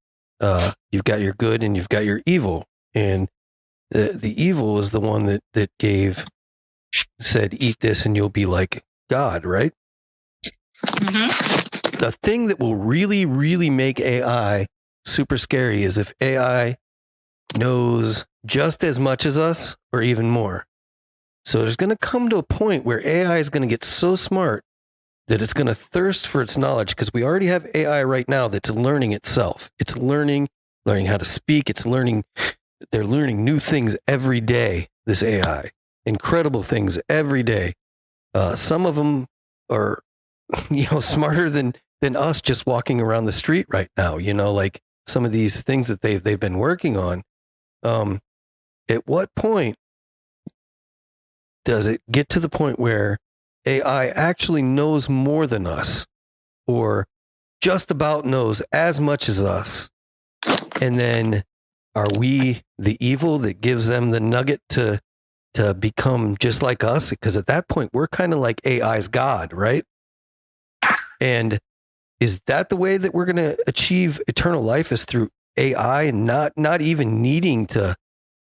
you've got your good and you've got your evil, and the evil is the one that said, eat this and you'll be like God, right? Mm-hmm. The thing that will really, really make AI super scary is if AI knows just as much as us or even more. So there's going to come to a point where AI is going to get so smart that it's going to thirst for its knowledge, because we already have AI right now that's learning itself. It's learning how to speak. They're learning new things every day, this AI. Incredible things every day. Some of them are, smarter than us just walking around the street right now. Like some of these things that they've been working on. At what point does it get to the point where AI actually knows more than us, or just about knows as much as us? And then are we the evil that gives them the nugget to become just like us? Because at that point, we're kind of like AI's God, right? And is that the way that we're going to achieve eternal life, is through AI, and not even needing to,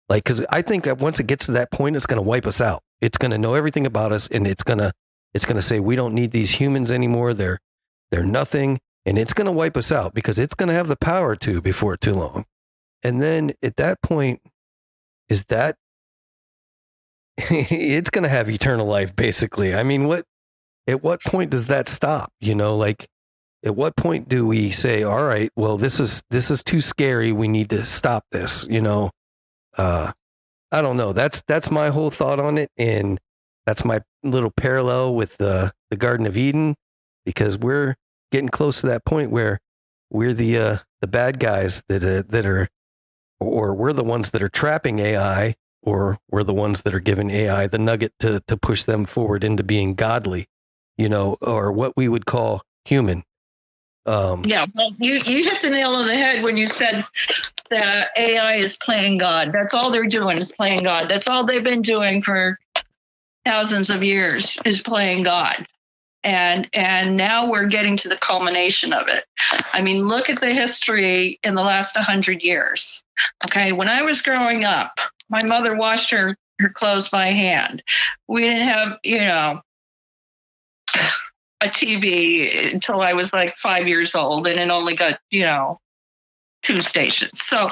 like, because I think that once it gets to that point, it's going to wipe us out. It's going to know everything about us, and it's going to say, we don't need these humans anymore. They're nothing. And it's going to wipe us out because it's going to have the power to before too long. And then at that point, is that it's going to have eternal life, basically. I mean, at what point does that stop? Like, at what point do we say, all right, well, this is too scary. We need to stop this, I don't know. That's my whole thought on it. And that's my little parallel with the Garden of Eden, because we're getting close to that point where we're the bad guys that are, or we're the ones that are trapping AI, or we're the ones that are giving AI the nugget to push them forward into being godly, or what we would call human. Yeah, well, you hit the nail on the head when you said that AI is playing God. That's all they're doing, is playing God. That's all they've been doing for thousands of years, is playing God. And now we're getting to the culmination of it. I mean, look at the history in the last 100 years. Okay, when I was growing up, my mother washed her clothes by hand. We didn't have, a TV until I was like 5 years old, and it only got, 2 stations. So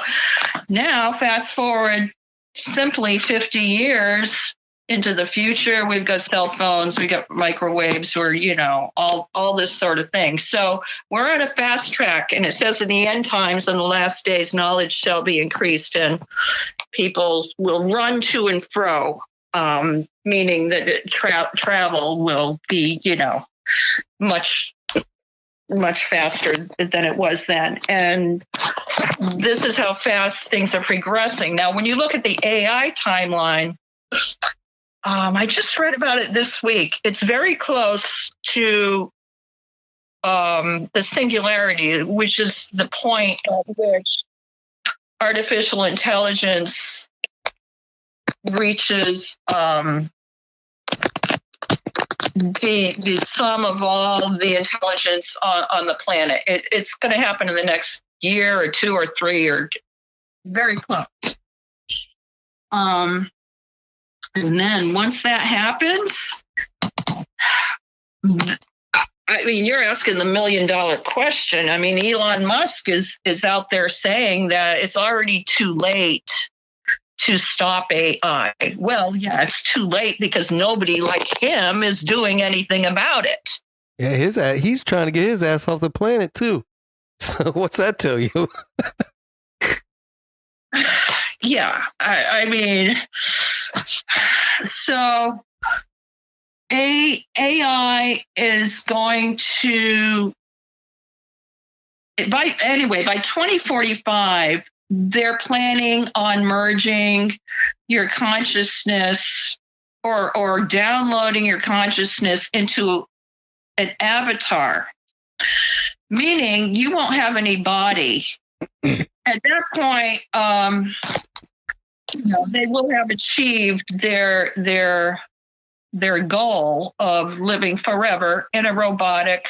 now, fast forward simply 50 years into the future, we've got cell phones, we got microwaves, or, all this sort of thing. So we're on a fast track, and it says in the end times, in the last days, knowledge shall be increased, and people will run to and fro, meaning that travel will be, much faster than it was then. And this is how fast things are progressing. Now, when you look at the AI timeline, I just read about it this week. It's very close to the singularity, which is the point at which artificial intelligence reaches the sum of all the intelligence on the planet. It's going to happen in the next year or 2 or 3, or very close. And then once that happens, I mean, you're asking the $1 million question. I mean, Elon Musk is out there saying that it's already too late to stop AI. Well, yeah, it's too late because nobody like him is doing anything about it. Yeah, he's trying to get his ass off the planet too. So what's that tell you? Yeah, I mean, so AI is going to, by 2045, they're planning on merging your consciousness or downloading your consciousness into an avatar, meaning you won't have any body. At that point, they will have achieved their goal of living forever in a robotic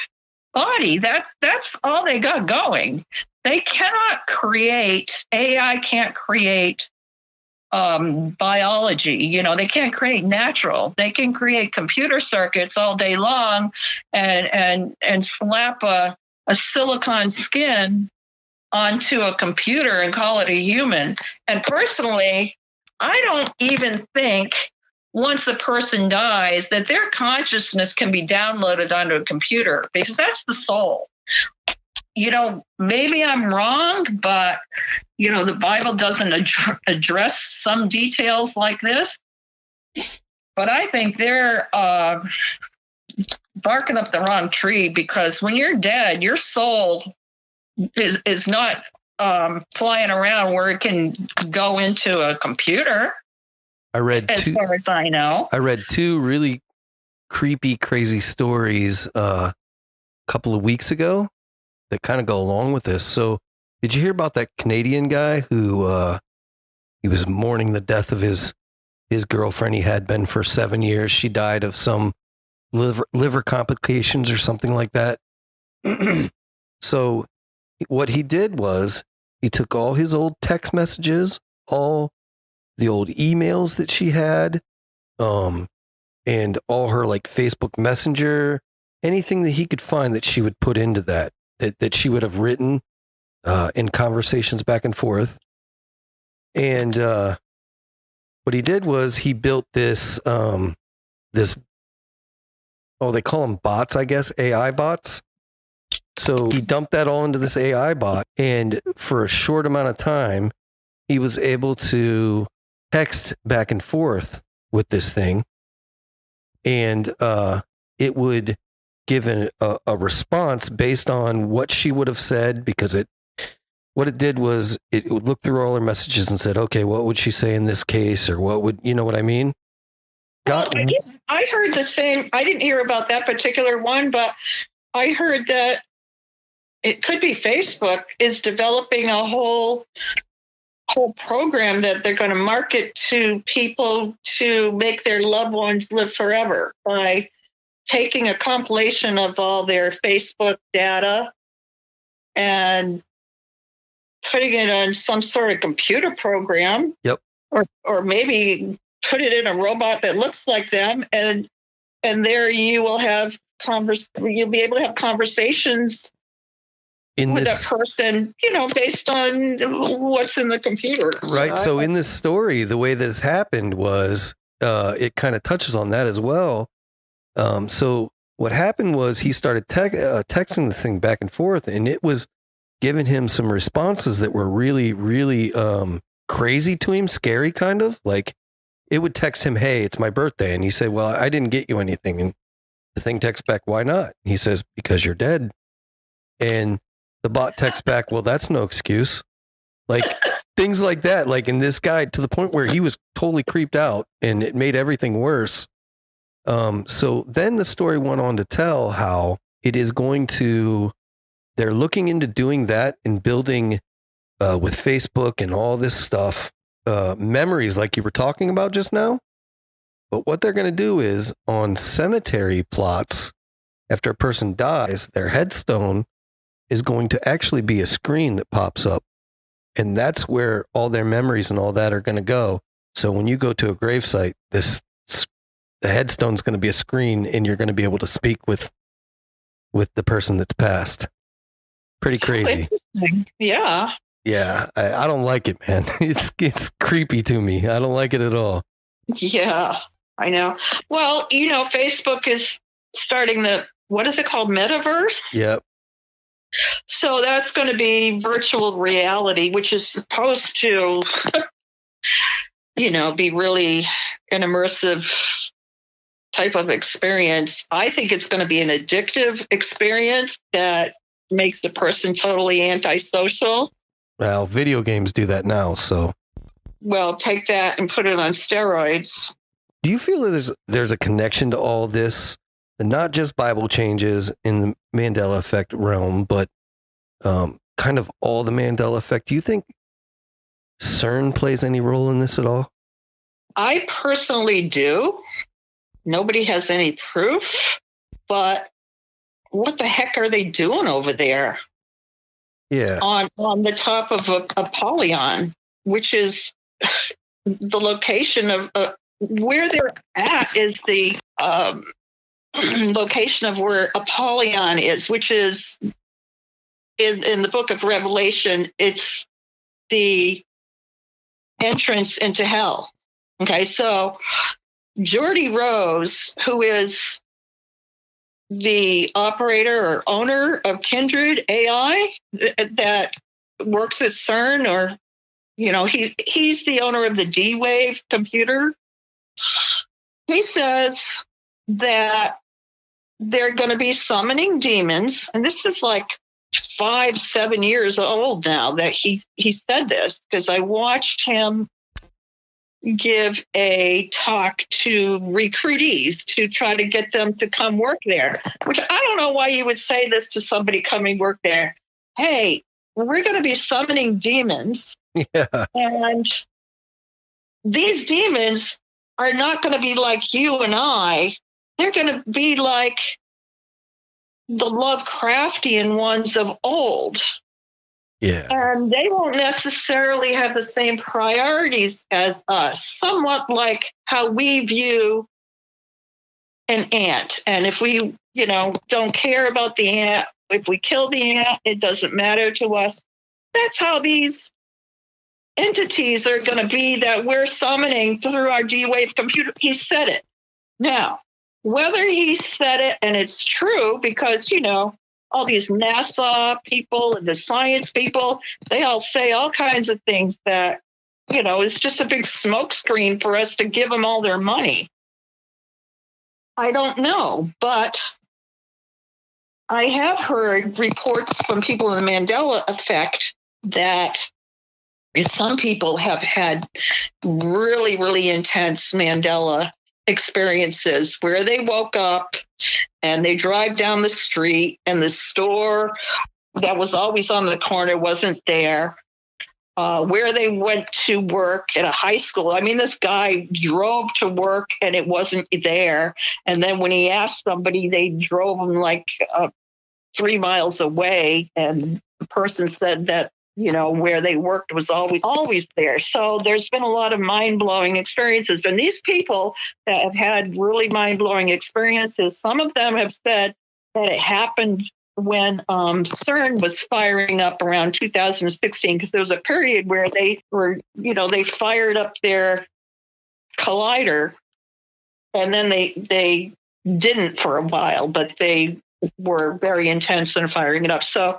body. That's all they got going. They cannot create, AI can't create biology. They can't create natural. They can create computer circuits all day long and slap a silicon skin onto a computer and call it a human. And personally, I don't even think once a person dies that their consciousness can be downloaded onto a computer, because that's the soul. Maybe I'm wrong, but the Bible doesn't address some details like this. But I think they're barking up the wrong tree, because when you're dead, your soul is not flying around where it can go into a computer. As far as I know. I read two really creepy, crazy stories a couple of weeks ago that kind of go along with this. So did you hear about that Canadian guy who he was mourning the death of his girlfriend he had been for 7 years? She died of some liver complications or something like that. So what he did was he took all his old text messages, all the old emails that she had, and all her like Facebook Messenger, anything that he could find that she would put into that she would have written in conversations back and forth. And what he did was he built this they call them bots, I guess, AI bots. So he dumped that all into this AI bot, and for a short amount of time, he was able to text back and forth with this thing, and it would give a response based on what she would have said, because what it did was it would look through all her messages and said, okay, what would she say in this case, or what would, you know what I mean? I heard the same. I didn't hear about that particular one, but I heard that it could be Facebook is developing a whole program that they're going to market to people to make their loved ones live forever by taking a compilation of all their Facebook data and putting it on some sort of computer program. Yep. Or maybe put it in a robot that looks like them, and there you will have you'll be able to have conversations with that person, based on what's in the computer. Right. So in this story, the way this happened was it kind of touches on that as well. So what happened was he started texting the thing back and forth, and it was giving him some responses that were really, really crazy to him, scary kind of. Like it would text him, hey, it's my birthday. And he said, well, I didn't get you anything. And the thing texts back, why not? He says, because you're dead. And the bot texts back, well, that's no excuse. Like things like that. Like in this guy, to the point where he was totally creeped out, and it made everything worse. So then the story went on to tell how it is they're looking into doing that and building with Facebook and all this stuff, memories like you were talking about just now. But what they're going to do is on cemetery plots, after a person dies, their headstone is going to actually be a screen that pops up. And that's where all their memories and all that are going to go. So when you go to a gravesite, the headstone's going to be a screen, and you're going to be able to speak with the person that's passed. Pretty crazy. Yeah. Yeah. I don't like it, man. It's creepy to me. I don't like it at all. Yeah, I know. Well, Facebook is starting what is it called? Metaverse? Yep. So that's going to be virtual reality, which is supposed to, be really an immersive type of experience. I think it's going to be an addictive experience that makes the person totally antisocial. Well, video games do that now, so. Well, take that and put it on steroids. Do you feel that there's a connection to all this, and not just Bible changes in the Mandela Effect realm, but kind of all the Mandela Effect? Do you think CERN plays any role in this at all? I personally do. Nobody has any proof, but what the heck are they doing over there? Yeah. On the top of Apollyon, which is the location of where they're at is the location of where Apollyon is, which is in the book of Revelation. It's the entrance into hell. Okay, so Geordie Rose, who is the operator or owner of Kindred AI that works at CERN, or he's the owner of the D-Wave computer. He says that they're going to be summoning demons, and this is like 5-7 years old now that he said this, because I watched him give a talk to recruitees to try to get them to come work there, which I don't know why you would say this to somebody coming work there. Hey, we're going to be summoning demons. Yeah. And these demons are not going to be like you and I. They're going to be like the Lovecraftian ones of old. Yeah. And they won't necessarily have the same priorities as us, somewhat like how we view an ant. And if we, don't care about the ant, if we kill the ant, it doesn't matter to us. That's how these entities are going to be that we're summoning through our D-Wave computer. He said it. Now, whether he said it and it's true, because, all these NASA people and the science people, they all say all kinds of things that, is just a big smokescreen for us to give them all their money. I don't know, but I have heard reports from people in the Mandela Effect that some people have had really, really intense Mandela experiences where they woke up and they drive down the street and the store that was always on the corner wasn't there. Where they went to work at a high school. I mean, this guy drove to work and it wasn't there. And then when he asked somebody, they drove him like 3 miles away. And the person said that, where they worked was always there. So there's been a lot of mind-blowing experiences. And these people that have had really mind-blowing experiences, some of them have said that it happened when CERN was firing up around 2016, because there was a period where they were, they fired up their collider, and then they didn't for a while, but they were very intense in firing it up. So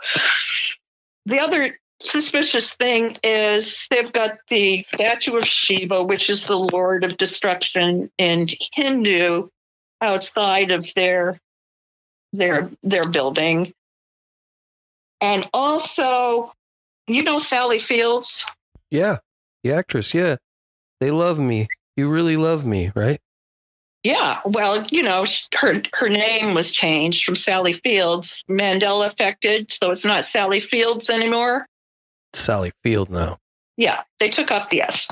the other suspicious thing is they've got the statue of Shiva, which is the Lord of Destruction in Hindu, outside of their building. And also, Sally Fields? Yeah, the actress, yeah. They love me. You really love me, right? Yeah, well, her name was changed from Sally Fields, Mandela affected, so it's not Sally Fields anymore. It's Sally Field now. Yeah, they took up the S.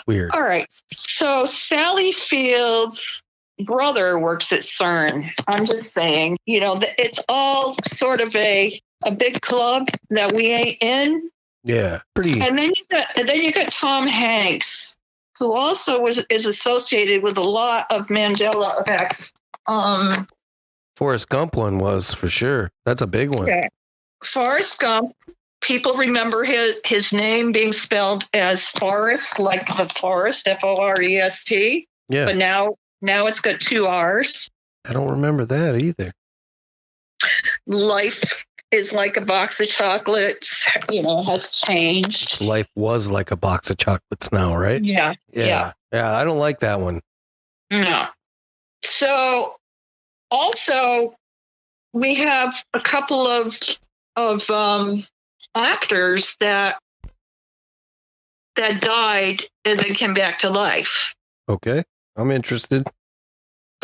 Weird. All right, so Sally Fields' brother works at CERN. I'm just saying, it's all sort of a big club that we ain't in. Yeah, pretty. And then you got Tom Hanks, who also is associated with a lot of Mandela effects. Forrest Gump one was for sure. That's a big one. Okay. Forrest Gump. People remember his name being spelled as Forrest, like the forest, Forest. Yeah. But now it's got 2 R's. I don't remember that either. Life is like a box of chocolates, has changed. So life was like a box of chocolates now, right? Yeah. Yeah, I don't like that one. No. So also we have a couple of actors that died and then came back to life. Okay, I'm interested.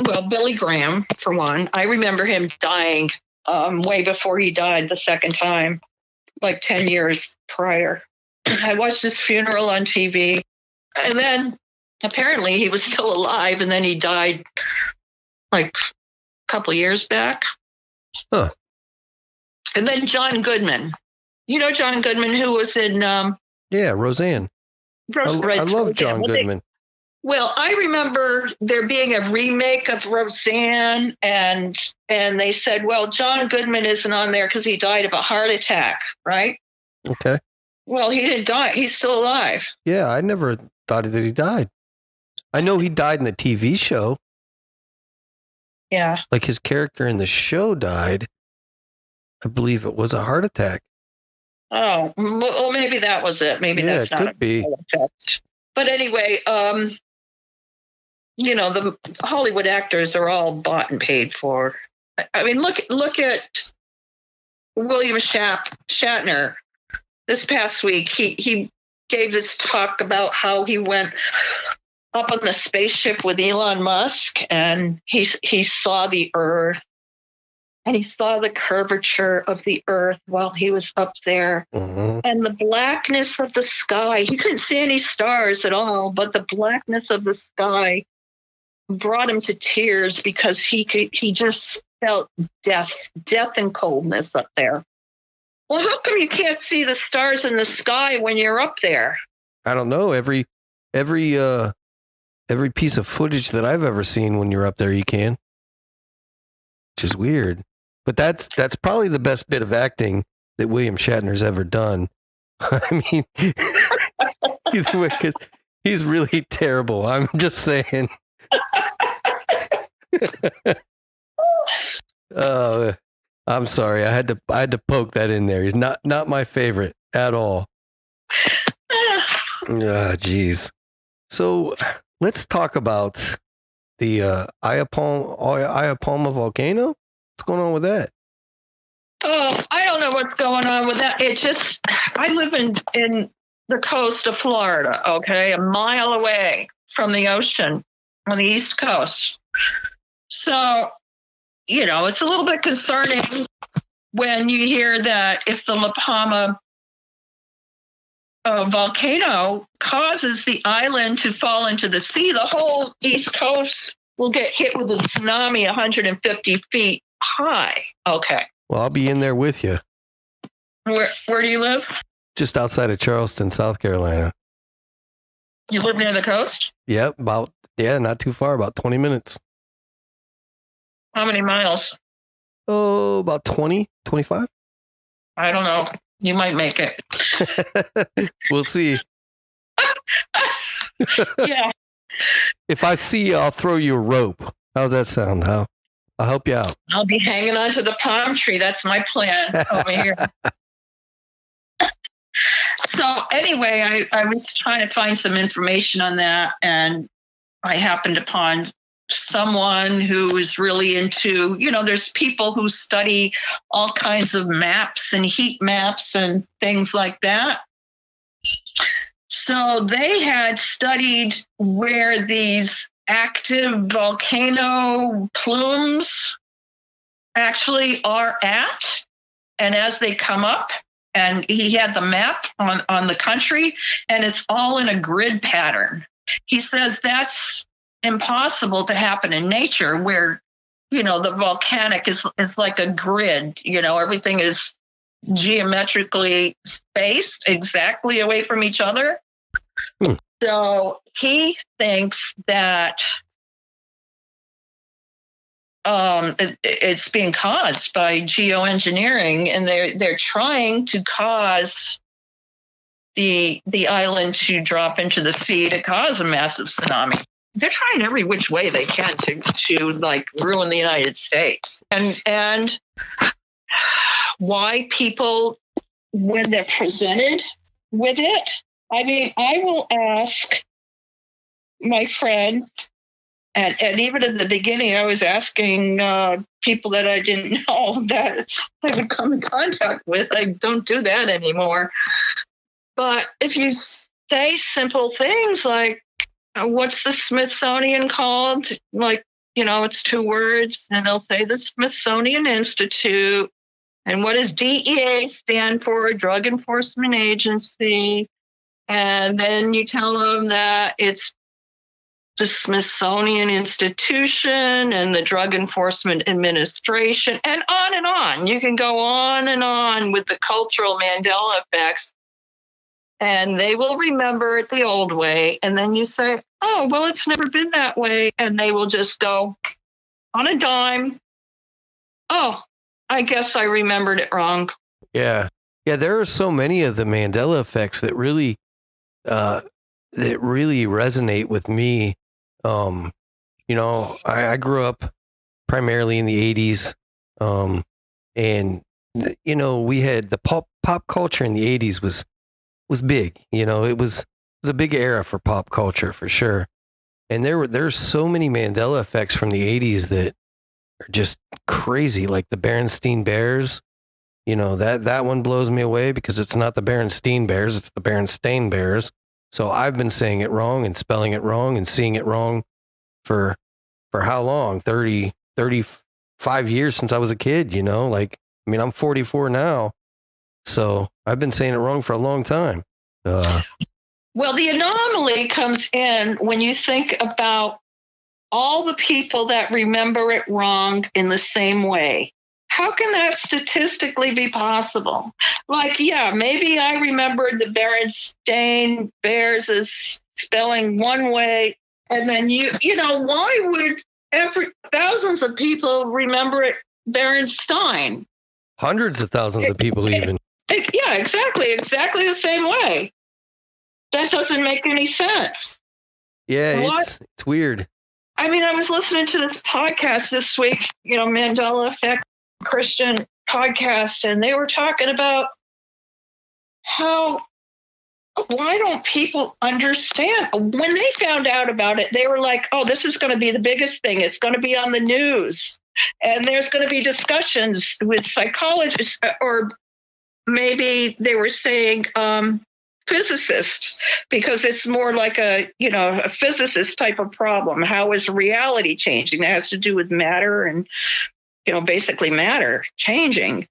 Well, Billy Graham, for one. I remember him dying way before he died the second time, like 10 years prior. I watched his funeral on TV. And then apparently he was still alive, and then he died like a couple of years back. Huh. And then John Goodman. You know John Goodman, who was in Yeah, Roseanne. I love John Goodman. Well, I remember there being a remake of Roseanne, and they said, well, John Goodman isn't on there because he died of a heart attack, right? Okay. Well, he didn't die. He's still alive. Yeah, I never thought that he died. I know he died in the TV show. Yeah. Like his character in the show died. I believe it was a heart attack. Oh, well, maybe that was it. Maybe that's not. Could be. But anyway, the Hollywood actors are all bought and paid for. I mean, look at William Shatner. This past week, he gave this talk about how he went up on the spaceship with Elon Musk, and he saw the Earth, and he saw the curvature of the Earth while he was up there, and the blackness of the sky. He couldn't see any stars at all, but the blackness of the sky brought him to tears because he just felt death and coldness up there. Well, how come you can't see the stars in the sky when you're up there? I don't know. Every piece of footage that I've ever seen when you're up there, you can. Which is weird. But that's probably the best bit of acting that William Shatner's ever done. I mean, either way, 'cause he's really terrible. I'm just saying. I'm sorry. I had to poke that in there. He's not my favorite at all. Geez. So let's talk about the Ayapalma volcano. What's going on with that? Oh, I don't know what's going on with that. I live in the coast of Florida, okay, a mile away from the ocean on the East Coast. So, it's a little bit concerning when you hear that if the La Palma volcano causes the island to fall into the sea, the whole East Coast will get hit with a tsunami 150 feet high. Okay. Well, I'll be in there with you. Where do you live? Just outside of Charleston, South Carolina. You live near the coast? Yep, not too far, about 20 minutes. How many miles? Oh, about 20, 25. I don't know. You might make it. We'll see. Yeah. If I see you, I'll throw you a rope. How's that sound? I'll help you out. I'll be hanging onto the palm tree. That's my plan over here. So anyway, I was trying to find some information on that, and I happened upon someone who is really into, there's people who study all kinds of maps and heat maps and things like that. So they had studied where these active volcano plumes actually are at, and as they come up, and he had the map on the country, and it's all in a grid pattern. He says that's impossible to happen in nature where, the volcanic is like a grid, everything is geometrically spaced exactly away from each other. So he thinks that it's being caused by geoengineering, and they're trying to cause the island to drop into the sea to cause a massive tsunami. They're trying every which way they can to like ruin the United States. And why people, when they're presented with it, I mean, I will ask my friends, and even in the beginning, I was asking people that I didn't know that I would come in contact with. I don't do that anymore. But if you say simple things like, what's the Smithsonian called? Like, it's 2 words, and they'll say the Smithsonian Institute. And what does DEA stand for? Drug Enforcement Agency. And then you tell them that it's the Smithsonian Institution and the Drug Enforcement Administration, and on and on. You can go on and on with the cultural Mandela effects, and they will remember it the old way. And then you say, oh, well, it's never been that way. And they will just go on a dime. Oh, I guess I remembered it wrong. Yeah. Yeah, there are so many of the Mandela effects that really resonate with me. I grew up primarily in the 80s. And we had the pop culture in the 80s was big. It was a big era for pop culture for sure. And there's so many Mandela effects from the 80s that are just crazy, like the Berenstain Bears. That one blows me away because it's not the Berenstain Bears, it's the Berenstain Bears. So I've been saying it wrong and spelling it wrong and seeing it wrong for how long? 35 years since I was a kid, I'm 44 now. So I've been saying it wrong for a long time. Well, the anomaly comes in when you think about all the people that remember it wrong in the same way. How can that statistically be possible? Like, yeah, maybe I remembered the Berenstain Bears as spelling one way, and then why would thousands of people remember it Berenstein? Hundreds of thousands of people even. Yeah, exactly the same way. That doesn't make any sense. Yeah, it's weird. I mean, I was listening to this podcast this week, Mandela Effect Christian podcast, and they were talking about why don't people understand? When they found out about it, they were like, oh, this is going to be the biggest thing. It's going to be on the news. And there's going to be discussions with psychologists, or maybe they were saying physicists, because it's more like a physicist type of problem. How is reality changing? That has to do with matter and, basically matter changing.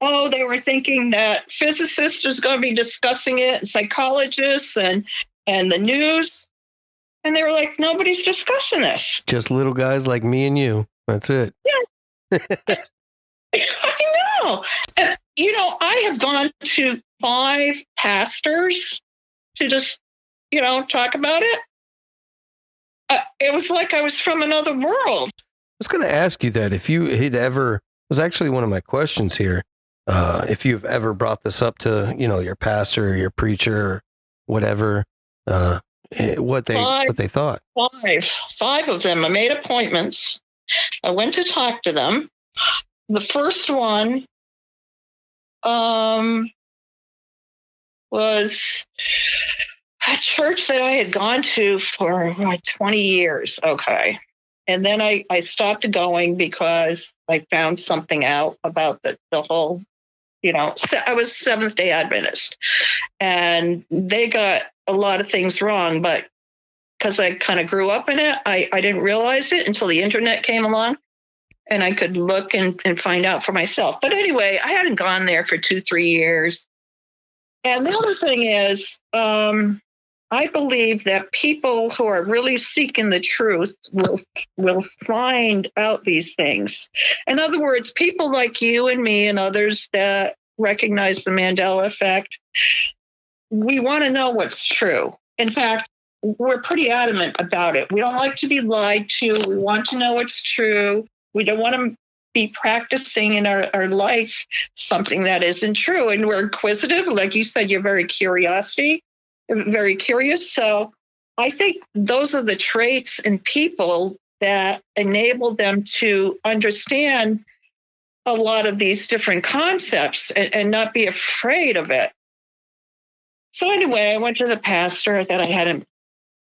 Oh, they were thinking that physicists was going to be discussing it, and psychologists and the news. And they were like, nobody's discussing this. Just little guys like me and you. That's it. Yeah. I know. I have gone to 5 pastors to just, talk about it. It was like I was from another world. I was going to ask you that if you had ever, it was actually one of my questions here. If you've ever brought this up to, your pastor or your preacher or whatever, what they thought. 5 of them. I made appointments. I went to talk to them. The first one was a church that I had gone to for like 20 years. Okay. And then I stopped going because I found something out about the whole, I was Seventh-day Adventist, and they got a lot of things wrong, but because I kind of grew up in it, I didn't realize it until the internet came along and I could look and find out for myself. But anyway, I hadn't gone there for 2-3 years. And the other thing is, I believe that people who are really seeking the truth will find out these things. In other words, people like you and me and others that recognize the Mandela effect, we want to know what's true. In fact, we're pretty adamant about it. We don't like to be lied to. We want to know what's true. We don't want to be practicing in our life something that isn't true. And we're inquisitive. Like you said, you're very curious. So I think those are the traits in people that enable them to understand a lot of these different concepts and not be afraid of it. So anyway, I went to the pastor that I hadn't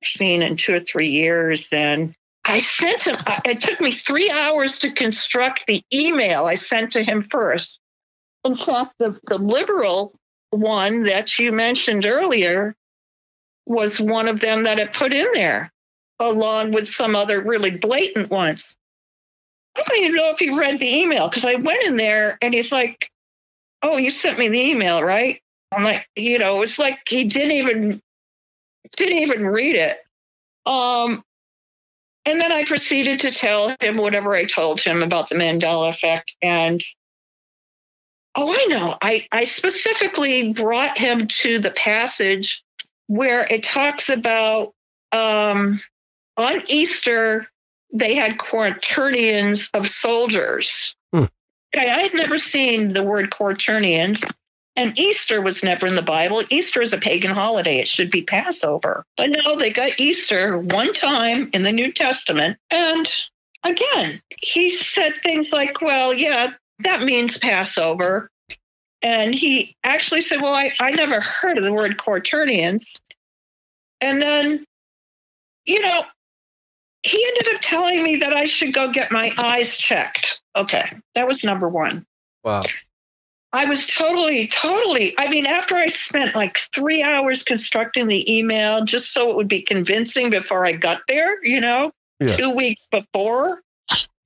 seen in 2 or 3 years. Then I sent him, it took me 3 hours to construct the email I sent to him first. In fact, the liberal one that you mentioned earlier was one of them that I put in there, along with some other really blatant ones. I don't even know if he read the email, because I went in there and he's like, oh, you sent me the email, right? I'm like, it's like he didn't even didn't even read it. And then I proceeded to tell him whatever I told him about the Mandela effect. And I know. I specifically brought him to the passage where it talks about on Easter, they had quaternions of soldiers. I had never seen the word quaternions, and Easter was never in the Bible. Easter is a pagan holiday. It should be Passover. But no, they got Easter one time in the New Testament. And again, he said things like, well, yeah, that means Passover. And he actually said, well, I never heard of the word quaternions. And then, he ended up telling me that I should go get my eyes checked. Okay, that was number one. Wow. I was totally, after I spent like 3 hours constructing the email just so it would be convincing before I got there, 2 weeks before,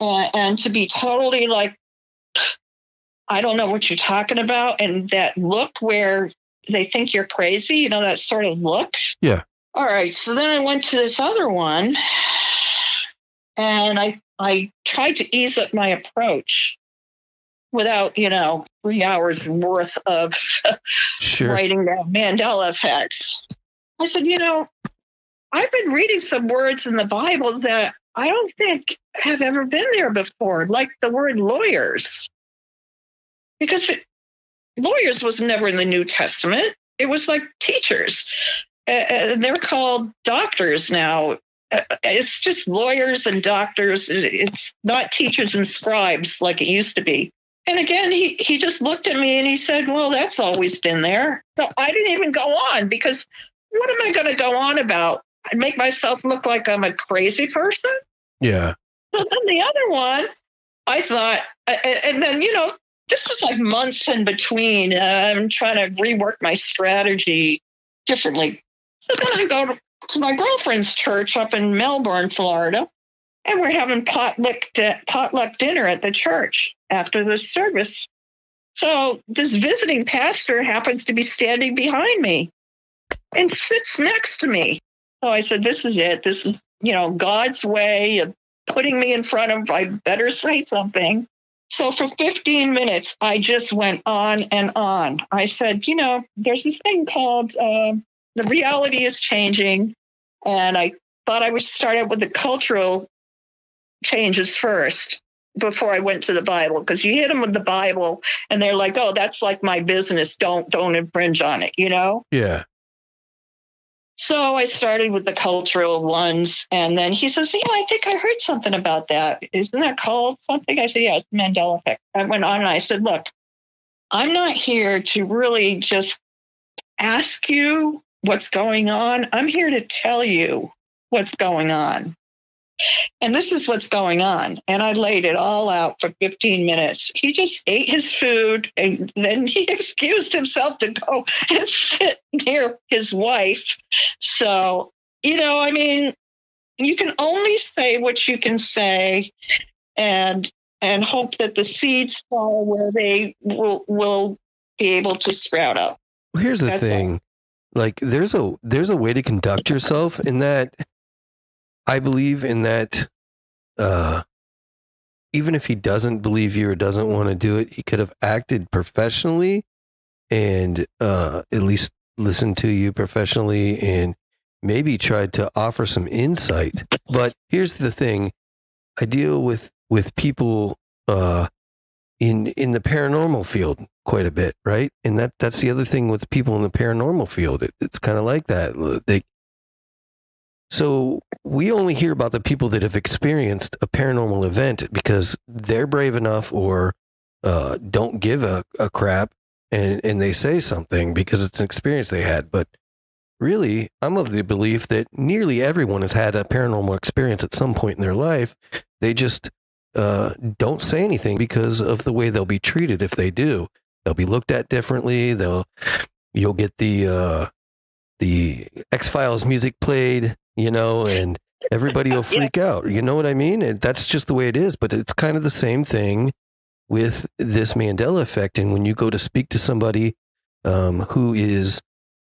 and to be totally like, I don't know what you're talking about. And that look where they think you're crazy, that sort of look. Yeah. All right. So then I went to this other one and I tried to ease up my approach without, 3 hours worth of writing down Mandela effects. I said, I've been reading some words in the Bible that I don't think have ever been there before, like the word lawyers. Because lawyers was never in the New Testament. It was like teachers. They're called doctors now. It's just lawyers and doctors. It's not teachers and scribes like it used to be. And again, he just looked at me and he said, well, that's always been there. So I didn't even go on because what am I going to go on about? I make myself look like I'm a crazy person? Yeah. So then the other one, I thought, and then, this was like months in between. I'm trying to rework my strategy differently. So then I go to my girlfriend's church up in Melbourne, Florida, and we're having potluck dinner at the church after the service. So this visiting pastor happens to be standing behind me and sits next to me. So I said, this is it. This is, God's way of putting me in front of, I better say something. So for 15 minutes, I just went on and on. I said, there's this thing called the reality is changing. And I thought I would start out with the cultural changes first before I went to the Bible, because you hit them with the Bible and they're like, oh, that's like my business. Don't infringe on it, Yeah. So I started with the cultural ones. And then he says, I think I heard something about that. Isn't that called something? I said, yeah, it's Mandela Effect. I went on and I said, look, I'm not here to really just ask you what's going on. I'm here to tell you what's going on. And this is what's going on. And I laid it all out for 15 minutes. He just ate his food and then he excused himself to go and sit near his wife. So, you can only say what you can say and hope that the seeds fall where they will be able to sprout up. Well, here's the That's thing. all. Like there's a way to conduct yourself in that. I believe in that, even if he doesn't believe you or doesn't want to do it, he could have acted professionally and at least listened to you professionally and maybe tried to offer some insight. But here's the thing. I deal with people in the paranormal field quite a bit, right? And that's the other thing with people in the paranormal field. It's kind of like that. So we only hear about the people that have experienced a paranormal event because they're brave enough or don't give a crap and they say something because it's an experience they had. But really, I'm of the belief that nearly everyone has had a paranormal experience at some point in their life. They just don't say anything because of the way they'll be treated if they do. They'll be looked at differently. You'll get the X-Files music played, and everybody will freak out. You know what I mean? And that's just the way it is. But it's kind of the same thing with this Mandela effect. And when you go to speak to somebody who is,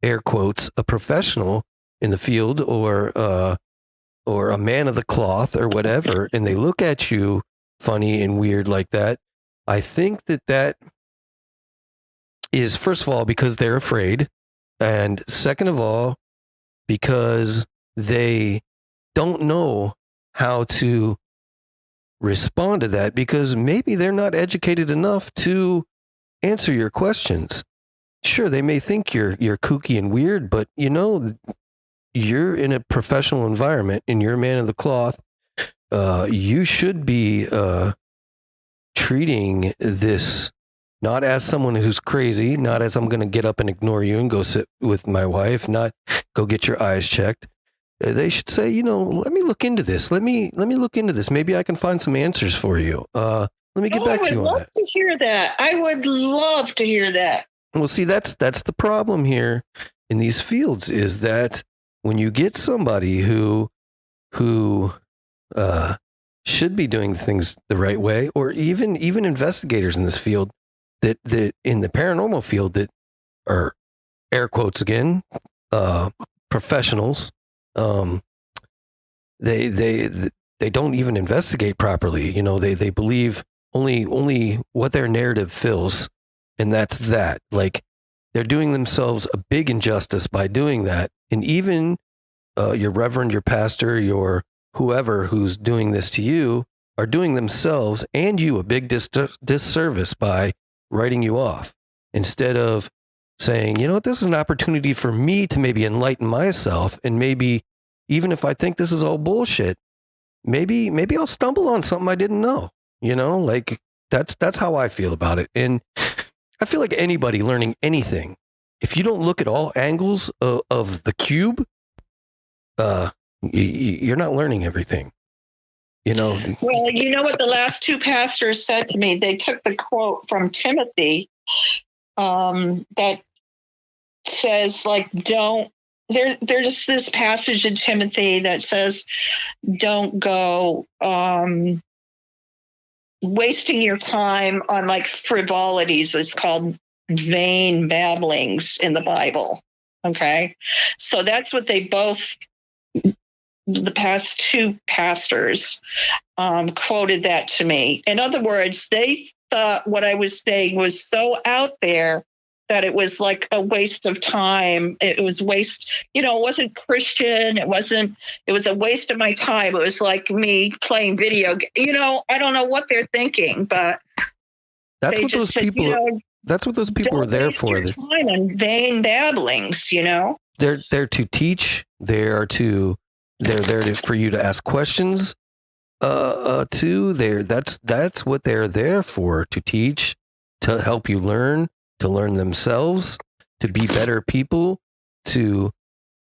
air quotes, a professional, in the field or a man of the cloth or whatever, and they look at you funny and weird like that, I think that is, first of all, because they're afraid, and second of all, because they don't know how to respond to that, because maybe they're not educated enough to answer your questions. Sure, they may think you're kooky and weird, but you're in a professional environment and you're a man of the cloth. You should be treating this not as someone who's crazy, not as I'm going to get up and ignore you and go sit with my wife, not go get your eyes checked. They should say, let me look into this. Let me look into this. Maybe I can find some answers for you. Let me get back to you on that. I would love to hear that. I would love to hear that. Well, see, that's the problem here in these fields, is that when you get somebody who should be doing things the right way, or even investigators in this field that in the paranormal field that are, air quotes again, professionals, they don't even investigate properly. They believe only what their narrative fills, and that's that. Like, they're doing themselves a big injustice by doing that. And even your reverend, your pastor, your whoever who's doing this to you are doing themselves and you a big disservice by writing you off, instead of saying, this is an opportunity for me to maybe enlighten myself, and maybe even if I think this is all bullshit, maybe I'll stumble on something I didn't know. Like, that's how I feel about it. And I feel like anybody learning anything, if you don't look at all angles of the cube, you're not learning everything. Well, you know what the last two pastors said to me? They took the quote from Timothy that says, like, there's this passage in Timothy that says, don't go wasting your time on like frivolities. It's called vain babblings in the Bible. Okay. So that's what they both, the past two pastors, quoted that to me. In other words, they thought what I was saying was so out there that it was like a waste of time. It was waste, it wasn't Christian. It was a waste of my time. It was like me playing video. I don't know what they're thinking, but that's what those people, that's what those people are there for. Time on vain babblings, They're there to teach. They're there for you to ask questions to. That's what they're there for, to teach, to help you learn, to learn themselves, to be better people, to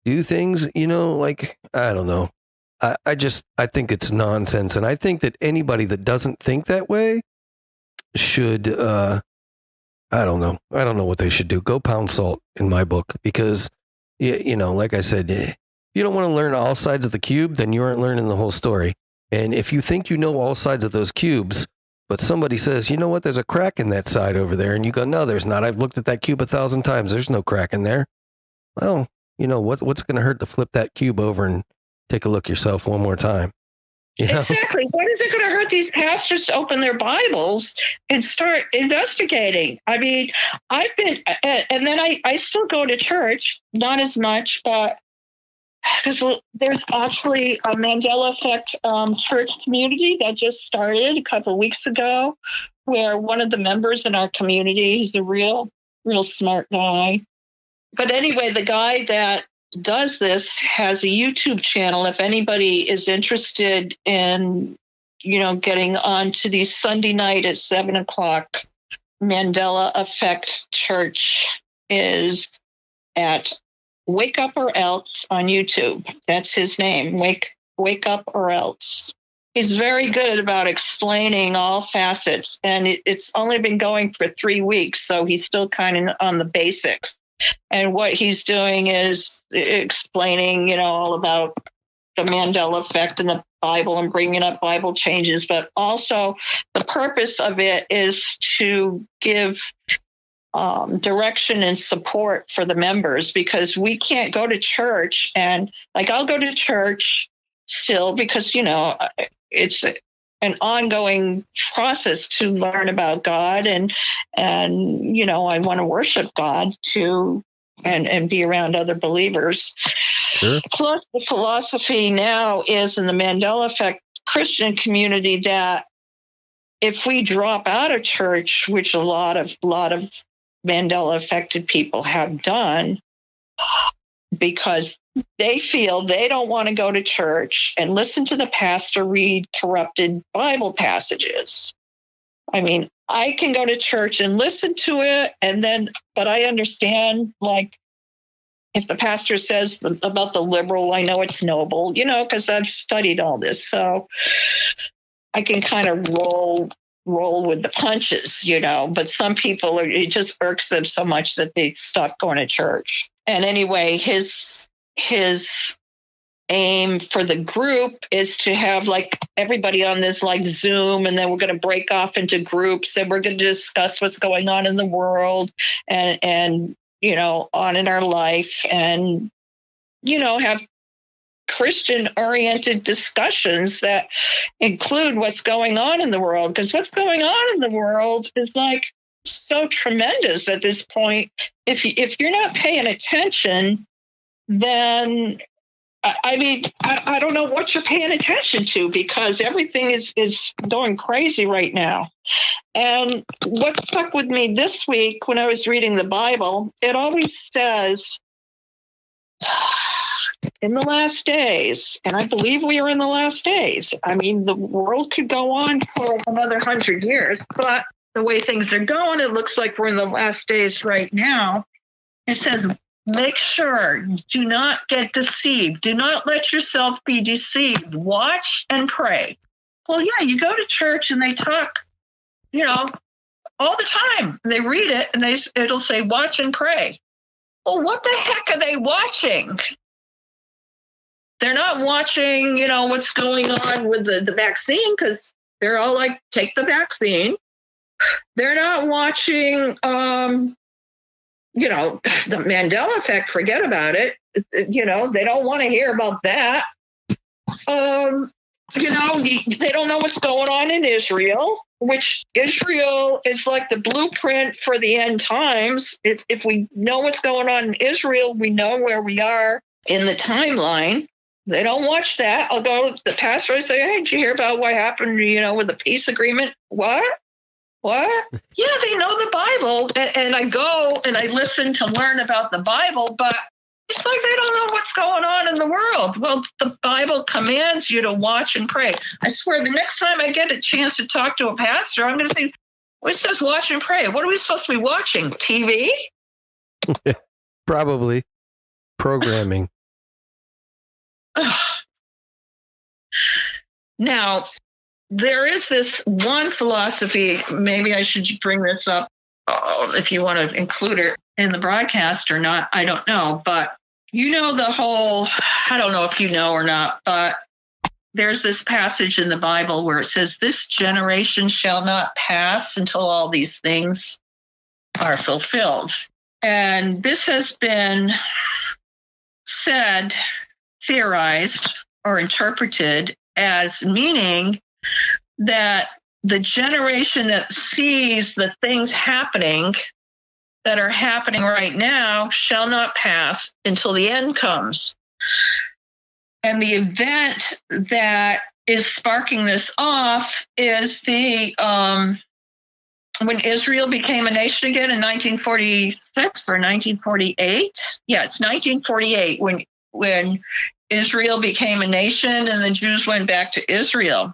do things, like, I don't know. I think it's nonsense. And I think that anybody that doesn't think that way should, I don't know what they should do. Go pound salt in my book, because, like I said, if you don't want to learn all sides of the cube, then you aren't learning the whole story. And if you think you know all sides of those cubes, but somebody says, you know what, there's a crack in that side over there, and you go, no, there's not. I've looked at that cube 1,000 times. There's no crack in there. Well, what's going to hurt to flip that cube over and take a look yourself one more time? Exactly. What is it going to hurt these pastors to open their Bibles and start investigating? I mean, I've been, and then I still go to church, not as much, but there's actually a Mandela Effect church community that just started a couple of weeks ago, where one of the members in our community is a real smart guy. But anyway, the guy that does this has a YouTube channel. If anybody is interested in, getting on to the Sunday night at 7:00, Mandela Effect Church is at Wake Up or Else on YouTube. That's his name. Wake Up or Else. He's very good about explaining all facets, and it's only been going for 3 weeks, so he's still kind of on the basics. And what he's doing is explaining, all about the Mandela Effect in the Bible and bringing up Bible changes. But also the purpose of it is to give direction and support for the members, because we can't go to church. And like, I'll go to church still because, it's an ongoing process to learn about God. And I want to worship God too, and be around other believers. Sure. Plus, the philosophy now is in the Mandela Effect Christian community that if we drop out of church, which a lot of Mandela affected people have done, because they feel they don't want to go to church and listen to the pastor read corrupted Bible passages. I mean, I can go to church and listen to it, but I understand, like, if the pastor says about the liberal, I know it's noble, because I've studied all this. So I can kind of roll with the punches, but some people it just irks them so much that they stop going to church. And anyway, his aim for the group is to have like everybody on this like Zoom, and then we're going to break off into groups and we're going to discuss what's going on in the world and on in our life, and have Christian oriented discussions that include what's going on in the world, because what's going on in the world is like so tremendous at this point. If you're not paying attention, then I don't know what you're paying attention to, because everything is going crazy right now. And what stuck with me this week when I was reading the Bible, it always says in the last days, and I believe we are in the last days. I mean, the world could go on for another 100 years, but the way things are going, it looks like we're in the last days right now. It says, make sure, do not get deceived. Do not let yourself be deceived. Watch and pray. Well, yeah, you go to church and they talk, all the time. They read it and it'll say, watch and pray. Well, what the heck are they watching? They're not watching, what's going on with the vaccine, because they're all like, take the vaccine. They're not watching, the Mandela Effect, forget about it. They don't want to hear about that. They don't know what's going on in Israel, which Israel is like the blueprint for the end times. If we know what's going on in Israel, we know where we are in the timeline. They don't watch that. I'll go to the pastor and say, hey, did you hear about what happened, with the peace agreement? What? Yeah, they know the Bible. And I go and I listen to learn about the Bible, but it's like they don't know what's going on in the world. Well, the Bible commands you to watch and pray. I swear, the next time I get a chance to talk to a pastor, I'm going to say, well, it says watch and pray. What are we supposed to be watching? TV? Probably. Programming. Now, there is this one philosophy, maybe I should bring this up if you want to include it in the broadcast or not, I don't know. But the whole, I don't know if you know or not, but there's this passage in the Bible where it says, this generation shall not pass until all these things are fulfilled. And this has been said, theorized, or interpreted as meaning that the generation that sees the things happening that are happening right now shall not pass until the end comes. And the event that is sparking this off is when Israel became a nation again in 1946 or 1948. Yeah, it's 1948 when Israel became a nation and the Jews went back to Israel.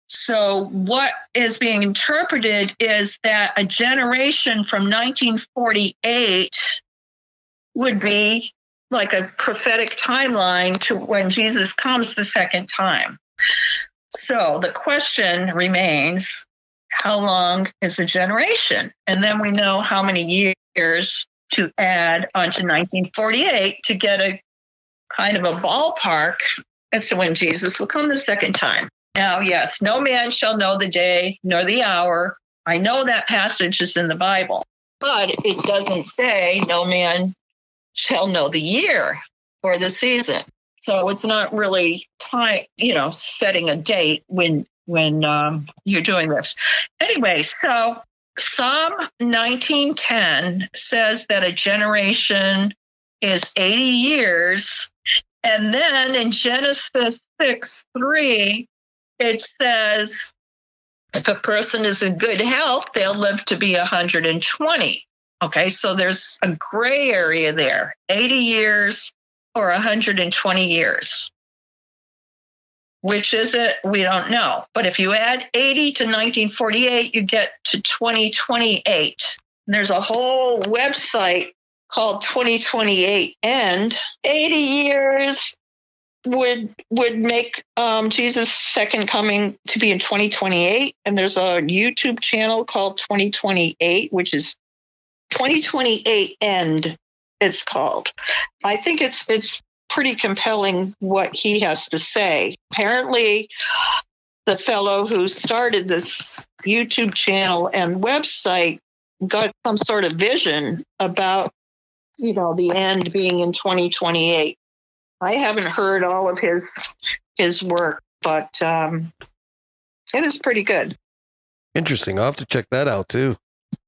So what is being interpreted is that a generation from 1948 would be like a prophetic timeline to when Jesus comes the second time. So the question remains, how long is a generation? And then we know how many years to add onto 1948 to get a kind of a ballpark as to when Jesus will come the second time. Now, yes, no man shall know the day nor the hour, I know that passage is in the Bible, but it doesn't say no man shall know the year or the season. So it's not really time, setting a date when you're doing this. Anyway, so Psalm 19:10 says that a generation is 80 years. And then in Genesis 6:3, it says, if a person is in good health, they'll live to be 120. Okay, so there's a gray area there, 80 years or 120 years. Which is it? We don't know. But if you add 80 to 1948, you get to 2028. And there's a whole website called 2028 End. 80 years would make Jesus' second coming to be in 2028. And there's a YouTube channel called 2028, which is 2028 End, it's called. I think it's pretty compelling what he has to say. Apparently, the fellow who started this YouTube channel and website got some sort of vision about, the end being in 2028. I haven't heard all of his work, but it is pretty good. Interesting. I'll have to check that out too.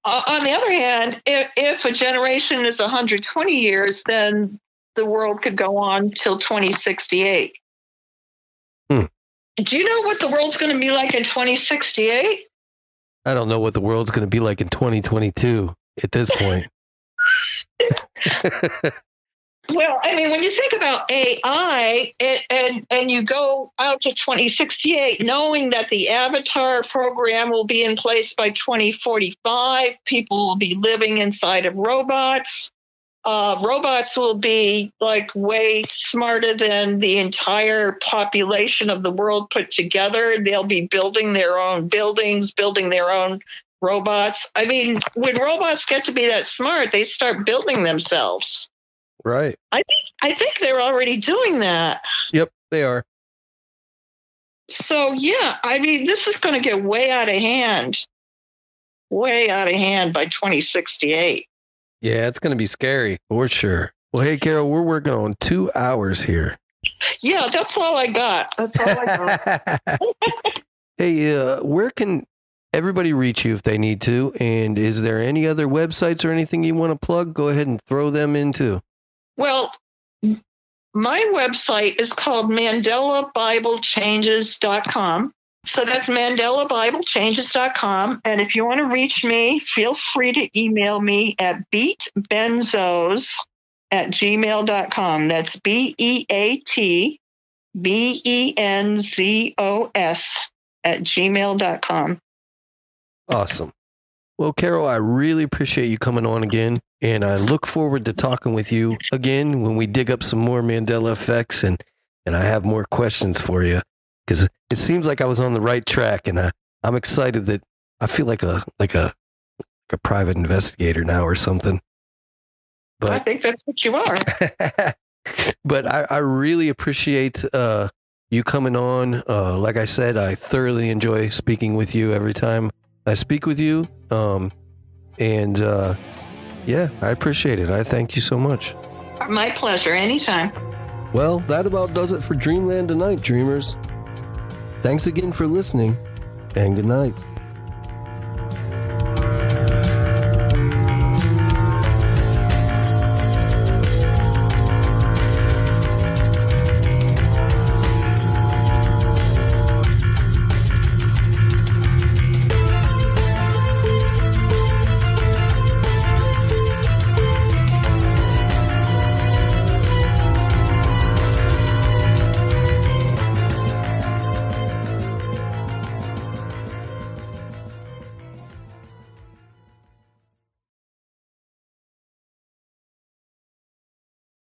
On the other hand, if a generation is 120 years, then the world could go on till 2068. Do you know what the world's going to be like in 2068? I don't know what the world's going to be like in 2022 at this point. Well, I mean, when you think about AI and you go out to 2068, knowing that the Avatar program will be in place by 2045, people will be living inside of robots. Robots will be like way smarter than the entire population of the world put together. They'll be building their own buildings, building their own robots. I mean, when robots get to be that smart, they start building themselves. Right. I think they're already doing that. Yep, they are. So, yeah, I mean, this is going to get way out of hand by 2068. Yeah, it's going to be scary for sure. Well, hey, Carol, we're working on 2 hours here. Yeah, that's all I got. Hey, where can everybody reach you if they need to? And is there any other websites or anything you want to plug? Go ahead and throw them in too. Well, my website is called MandelaBibleChanges.com. So that's MandelaBibleChanges.com. And if you want to reach me, feel free to email me at beatbenzos@gmail.com. That's BEATBENZOS@gmail.com. Awesome. Well, Carol, I really appreciate you coming on again. And I look forward to talking with you again when we dig up some more Mandela effects and I have more questions for you. Because it seems like I was on the right track, and I'm excited that I feel like a private investigator now or something. But I think that's what you are. But I really appreciate you coming on. Like I said, I thoroughly enjoy speaking with you every time I speak with you. Yeah, I appreciate it. I thank you so much. My pleasure. Anytime. Well, that about does it for Dreamland tonight, dreamers. Thanks again for listening, and good night.